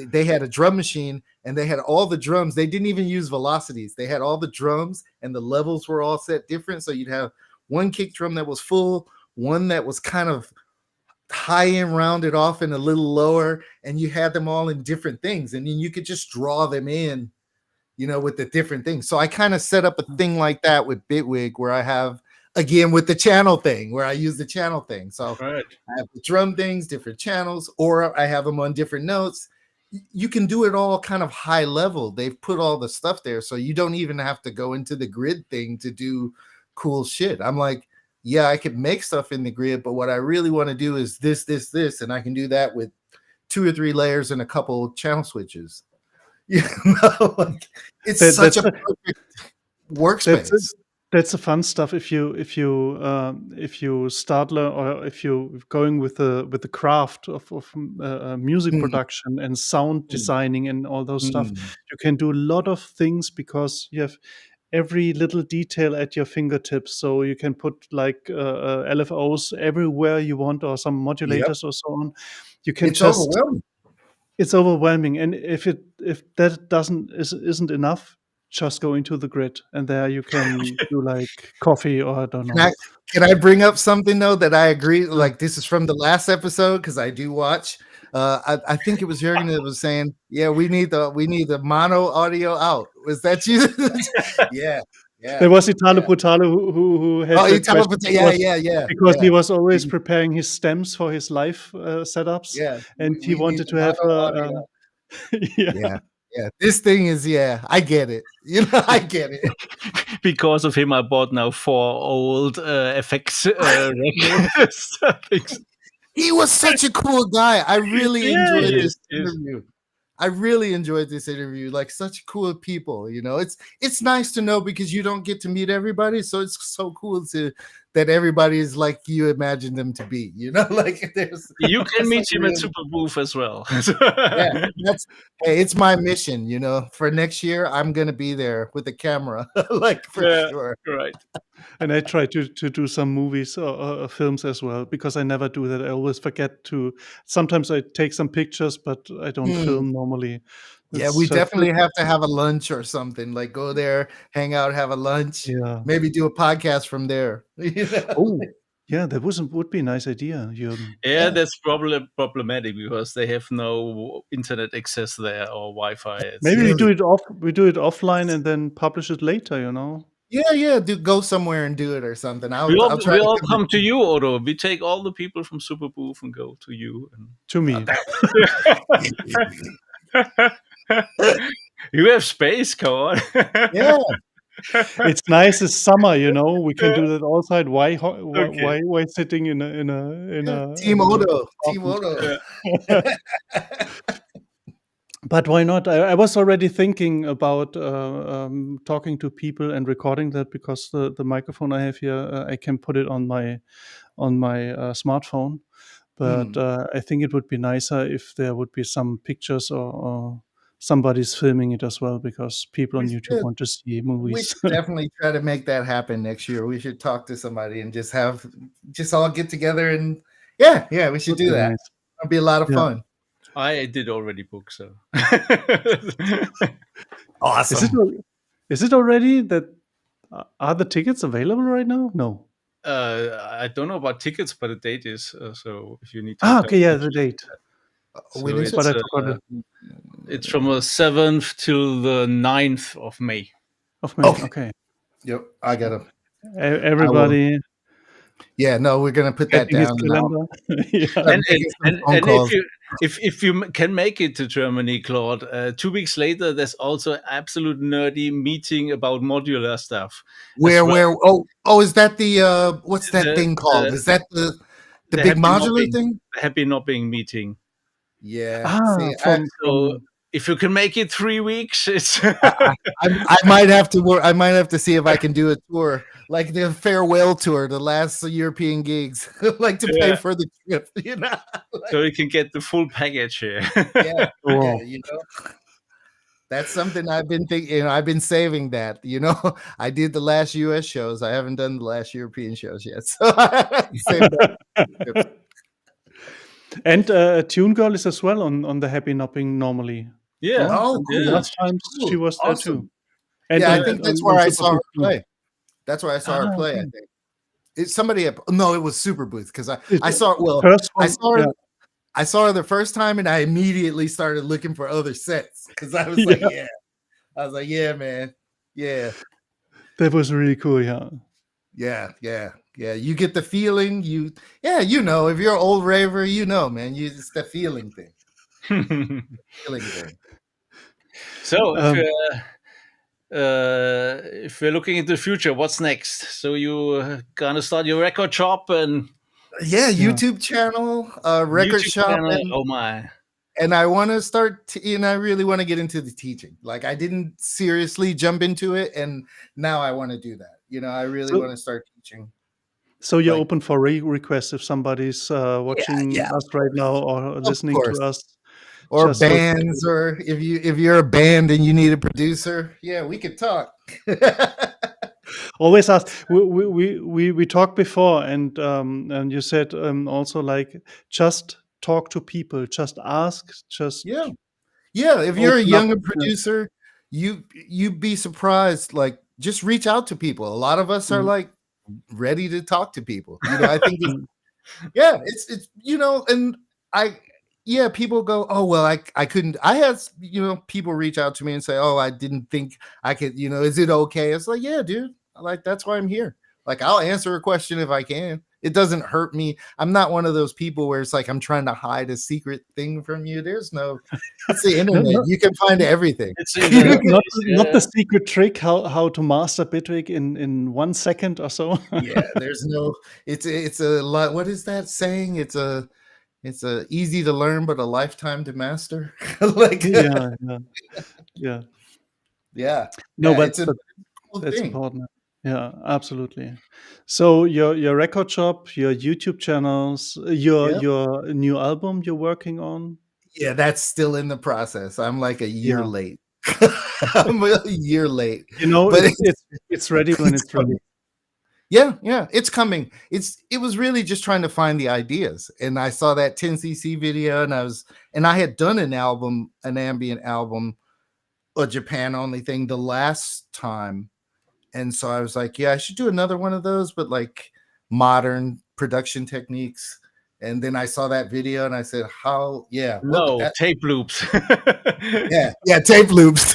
They had a drum machine and they had all the drums. They didn't even use velocities. They had all the drums and the levels were all set different. So you'd have one kick drum that was full, one that was kind of high end rounded off and a little lower, and you had them all in different things, and then you could just draw them in, you know, with the different things. So I kind of set up a thing like that with Bitwig, where I have, again, with the channel thing, where I use the channel thing. So I have the drum things, different channels, or I have them on different notes. You can do it all kind of high level. They've put all the stuff there, so you don't even have to go into the grid thing to do cool shit. I'm like, yeah, I could make stuff in the grid, but what I really want to do is this, and I can do that with 2 or 3 layers and a couple channel switches. You know, like, it's such a perfect. workspace. That's the fun stuff. If you start or if you going with the craft of music production and sound designing and all those stuff, you can do a lot of things because you have every little detail at your fingertips. So you can put like LFOs everywhere you want, or some modulators or so on. You can overwhelming. It's overwhelming, and if that isn't enough, just go into the grid, and there you can do like coffee or I don't know. Can I bring up something though that I agree? Like this is from the last episode because I do watch. I think it was Jürgen that was saying, "Yeah, we need the mono audio out." Was that you? Yeah. There was Italo Brutale who had because he was always preparing his stems for his live setups. Yeah, and he wanted to have This thing is I get it. I get it. Because of him, I bought now 4 old effects. He was such a cool guy. I really enjoyed this interview. I really enjoyed this interview. Like such cool people, It's nice to know because you don't get to meet everybody, so it's so cool that everybody is like you imagine them to be. Like there's. You can meet him at Super Booth as well. It's my mission. For next year, I'm gonna be there with a camera, like for sure. Right. And I try to do some movies or films as well because I never do that. I always forget to. Sometimes I take some pictures, but I don't film normally. We definitely have to have a lunch or something. Like go there, hang out, have a lunch. Yeah. Maybe do a podcast from there. Oh, yeah, that would be a nice idea. Yeah, that's probably problematic because they have no internet access there or Wi-Fi. Maybe we do it offline and then publish it later. Yeah. Go somewhere and do it or something. I'll try. We all come to you, Odo. We take all the people from Super Booth and go to you. To me. You have space, come on. Yeah. It's nice. It's summer, we can do that outside. Why sitting in a Team Odo? Team Odo. But why not? I was already thinking about talking to people and recording that because the microphone I have here, I can put it on my smartphone. But I think it would be nicer if there would be some pictures or somebody's filming it as well because people on YouTube want to see movies. We should definitely try to make that happen next year. We should talk to somebody and just all get together and we should do that. Nice. It'll be a lot of fun. I did already book, so. Awesome. Is it already that? Are the tickets available right now? No. I don't know about tickets, but the date is. So if you need to. The date. So it's from the 7th till the 9th of May. Okay. Yep, I got it. Everybody. Yeah, no, we're gonna put that down now. And if you can make it to Germany, Claude, 2 weeks later, there's also an absolute nerdy meeting about modular stuff. Where? Is that the what's that thing called? Is that the big modular thing? The Happy Nopping meeting. Yeah. So if you can make it 3 weeks, it's. I might have to work. I might have to see if I can do a tour, like the farewell tour, the last European gigs, like to pay for the trip. So you can get the full package here. That's something I've been thinking. I've been saving that. I did the last US shows. I haven't done the last European shows yet. So And Tune Girl is as well on the Happy Nopping normally. Yeah. Oh, cool. Last time she was there too. And I think that's where I saw her play. That's where I saw her play. I think it's somebody. No, it was Super Booth because I saw. Well, I saw her. I saw her the first time, and I immediately started looking for other sets because I was like, I was like, yeah, man, yeah. That was really cool. Yeah. You get the feeling. If you're an old raver, man, it's the feeling thing. Feeling thing. So, if we're looking into the future, what's next? So you gonna start your record shop and YouTube channel, record YouTube shop, channel, oh my, and I want to start, and I really want to get into the teaching. Like I didn't seriously jump into it, and now I want to do that. I really want to start teaching. So you're open for requests if somebody's watching us right now or listening to us, or bands, or if you're a band and you need a producer, we could talk. Always ask. We talked before, and you said also like just talk to people, just ask, just If you're a younger producer, you'd be surprised. Like just reach out to people. A lot of us are like ready to talk to people. I think it's and people go, oh well, I couldn't. I had people reach out to me and say, oh, I didn't think I could. Is it okay? It's like, yeah, dude. Like that's why I'm here. Like I'll answer a question if I can. It doesn't hurt me. I'm not one of those people where it's like I'm trying to hide a secret thing from you. There's no. It's the internet. You can find everything. It's not the secret trick how to master Bitwig in 1 second or so. There's no. It's a lot. What is that saying? It's a easy to learn, but a lifetime to master. Like yeah. No, but it's a cool that's thing. important. Yeah, absolutely. So your record shop, your YouTube channels, your new album you're working on. Yeah, that's still in the process. I'm like a year late. I'm a year late. But it's ready when it's ready. Yeah, it's coming. It was really just trying to find the ideas, and I saw that 10cc video, and I had done an ambient album, a Japan only thing the last time, and so I was like, I should do another one of those, but like modern production techniques. And then I saw that video, and I said, "How? Yeah, tape loops." Tape loops.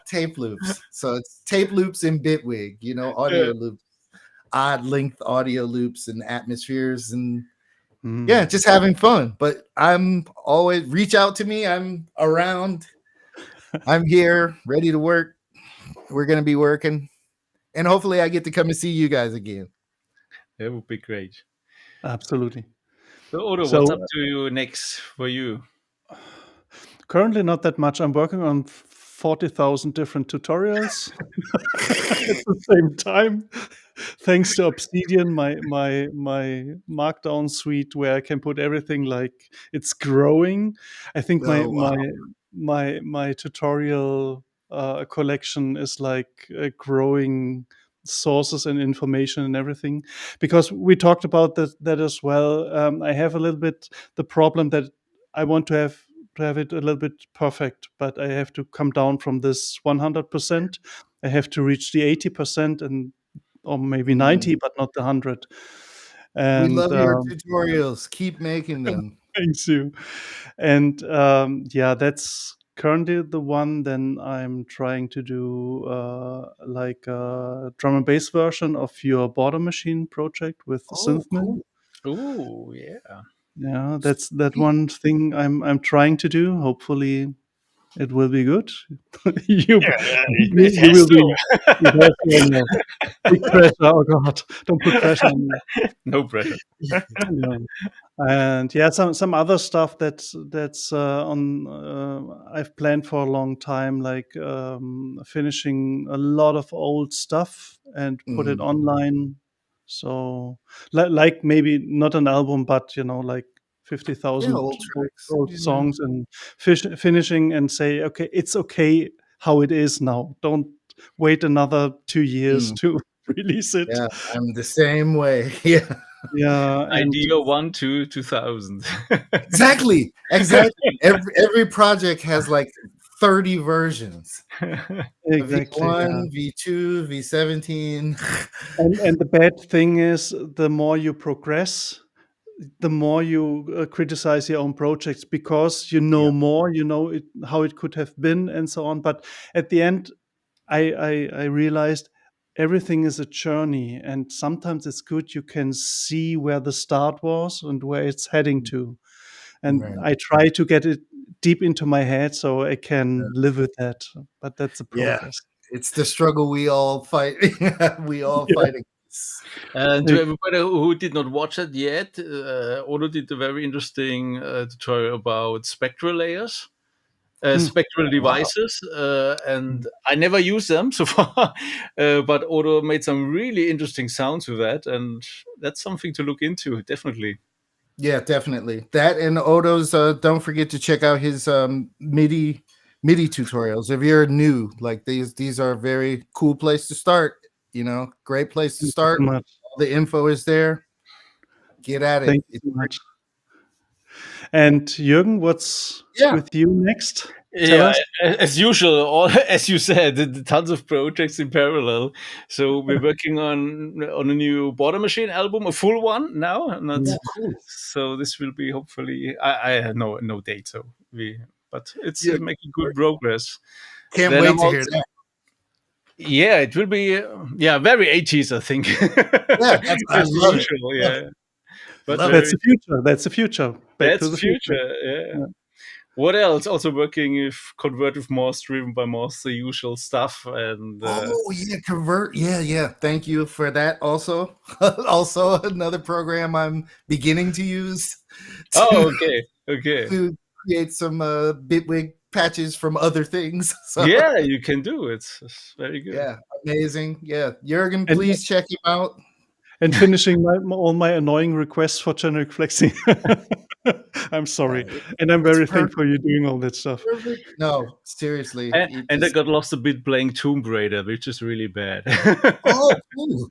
Tape loops. So it's tape loops in Bitwig. Audio loops, odd length audio loops, and atmospheres, and just having fun. But I'm always reach out to me. I'm around. I'm here, ready to work. We're gonna be working, and hopefully, I get to come and see you guys again. That would be great. Absolutely. So Odo, what's up to you next for you? Currently, not that much. I'm working on 40,000 different tutorials at the same time. Thanks to Obsidian, my Markdown suite, where I can put everything, like it's growing. I think my tutorial collection is like growing sources and information and everything, because we talked about that as well. I have a little bit the problem that I want to have it a little bit perfect, but I have to come down from this 100%. I have to reach the 80% or maybe 90, but not the 100. And we love your tutorials. Keep making them. Thanks you. And that's currently the one. Then I'm trying to do like a drum and bass version of your Border Machine project with Synthman. Cool. Oh yeah. Yeah, that's that one thing I'm trying to do. Hopefully, it will be good. you will be. Big pressure. Oh God! Don't put pressure on me. No pressure. And some other stuff that's on. I've planned for a long time, like finishing a lot of old stuff and put it online. So, like maybe not an album, but like 50,000 old songs, and finishing and say, okay, it's okay how it is now. Don't wait another 2 years to release it. Yeah, I'm the same way. Yeah. Idea 1 to 2000. Exactly. Every project has like 30 versions. Exactly. V1, V2, V17. And the bad thing is, the more you progress, the more you criticize your own projects, because more, how it could have been and so on. But at the end, I realized everything is a journey, and sometimes it's good you can see where the start was and where it's heading to. And I try to get it deep into my head so I can live with that. But that's a progress. It's the struggle we all fight. We all fight against. And to everybody who did not watch it yet, Odo did a very interesting tutorial about spectral layers. Spectral devices, and I never used them so far, but Odo made some really interesting sounds with that, and that's something to look into, definitely. Yeah, definitely. That and Odo's, don't forget to check out his MIDI tutorials. If you're new, like these are a very cool place to start, great place to start. Thank you so much. All the info is there. Get at it. Thank you so much. And Jürgen, what's with you next? Yeah, as usual, as you said, tons of projects in parallel. So we're working on a new Border Machine album, a full one now. Cool. So this will be hopefully. I have no date, but it's making good progress. Can't wait to hear that. Yeah, it will be. Very 80s, I think. Yeah, that's usual. Yeah, but that's the future. That's the future. Back to the future. Yeah. What else? Also working with Convert with Morse, driven by Morse, the usual stuff. And Convert. Yeah. Thank you for that. Also, another program I'm beginning to use. Okay. To create some Bitwig patches from other things. So, yeah, you can do it. It's very good. Yeah, amazing. Yeah, Jürgen, please check him out. And finishing all my annoying requests for generic flexing. I'm sorry. And I'm very thankful you're doing all that stuff. Perfect. No, seriously. And I got lost a bit playing Tomb Raider, which is really bad. Oh, cool.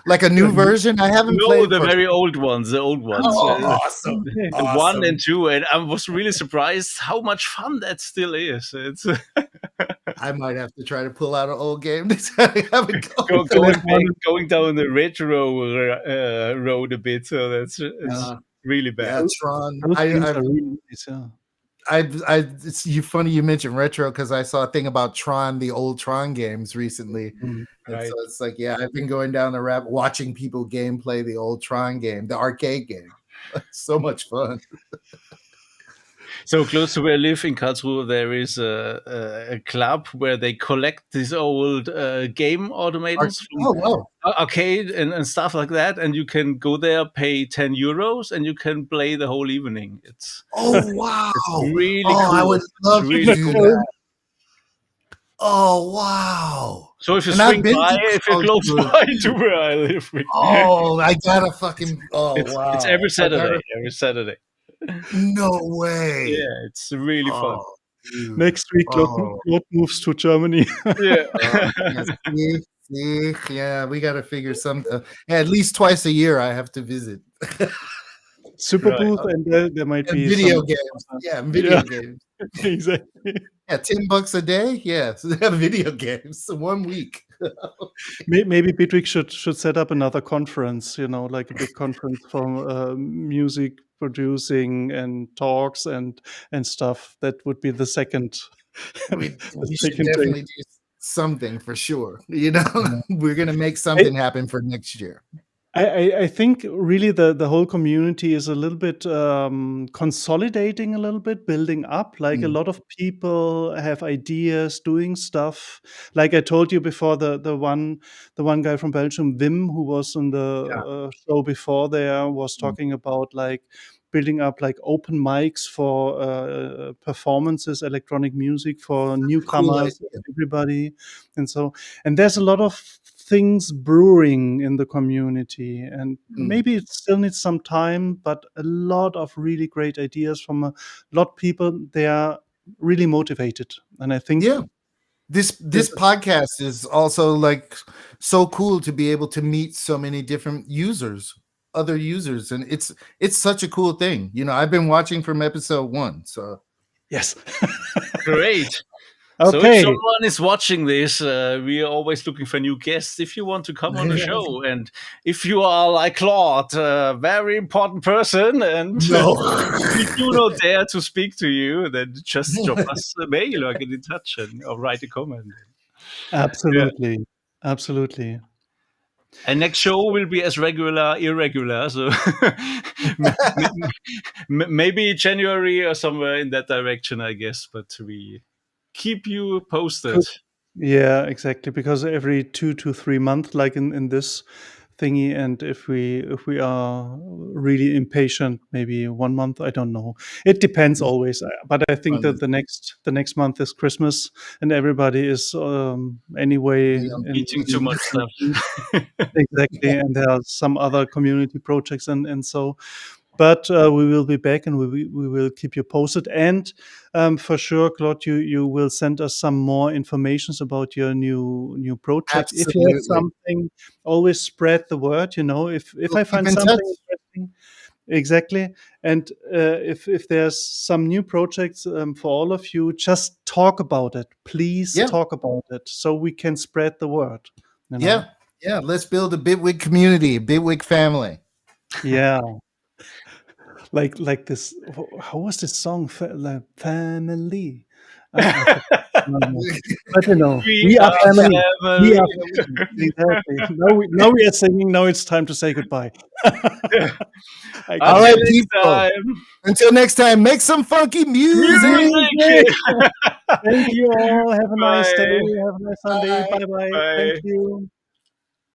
Like a new version? I haven't played the very old ones, the old ones. Oh, awesome. 1 and 2. And I was really surprised how much fun that still is. It's I might have to try to pull out an old game to going down the retro road a bit. So it's really bad. Yeah, Tron. It's funny you mentioned retro because I saw a thing about Tron, the old Tron games recently. Right. So it's like, I've been going down the rabbit watching people gameplay the old Tron game, the arcade game. It's so much fun. So close to where I live in Karlsruhe, there is a club where they collect these old game automators from arcade and stuff like that, and you can go there, pay €10, and you can play the whole evening. It's wow! It's really cool. I would love to do that. Oh wow! So if you swing by, if you're close by to where I live, I gotta fucking wow! It's every Saturday. Every Saturday. No way! Yeah, it's really fun. Dude. Next week, Claude moves to Germany. Yeah, we got to figure something. At least twice a year, I have to visit. Super booth, and there might be video games. Yeah, video games. Exactly. Yeah, $10 a day. Yeah, so they have video games 1 week. Maybe Bitwig should set up another conference. Like a big conference for music producing and talks and stuff. That would be the second. We should definitely do something for sure. We're gonna make something happen for next year. I think really the whole community is a little bit consolidating a little bit, building up. Like a lot of people have ideas, doing stuff. Like I told you before, the one guy from Beltram, Wim, who was on the show before there, was talking about like building up like open mics for performances, electronic music for newcomers, everybody, and there's a lot of things brewing in the community, and maybe it still needs some time, but a lot of really great ideas from a lot of people. They are really motivated, and I think this podcast is also like so cool to be able to meet so many different other users, and it's such a cool thing. I've been watching from episode 1, so yes. Great. Okay. So if someone is watching this, we are always looking for new guests. If you want to come on the show, and if you are like Claude, a very important person, and we do not dare to speak to you, then just drop us a mail or get in touch or write a comment. Absolutely. Absolutely. And next show will be as irregular. So maybe January or somewhere in that direction, I guess. But we keep you posted. Yeah, exactly. Because every 2 to 3 months, like in this thingy, and if we are really impatient, maybe 1 month. I don't know. It depends always. But I think that the next month is Christmas, and everybody is anyway eating too much stuff. Exactly, and there are some other community projects and so. But we will be back, and we will keep you posted. And for sure, Claude, you will send us some more informations about your new project. Absolutely. If you have something, always spread the word. If I find something interesting, exactly. And if there's some new projects for all of you, just talk about it. Please talk about it so we can spread the word. Yeah. Let's build a Bitwig community, Bitwig family. Yeah. Like this. How was this song? Family. But we are family. We are family. Exactly. Now we are singing. Now it's time to say goodbye. All right, people. Until next time, make some funky music. Thank you all. Have a nice day. Have a nice Sunday. Bye-bye. Thank you.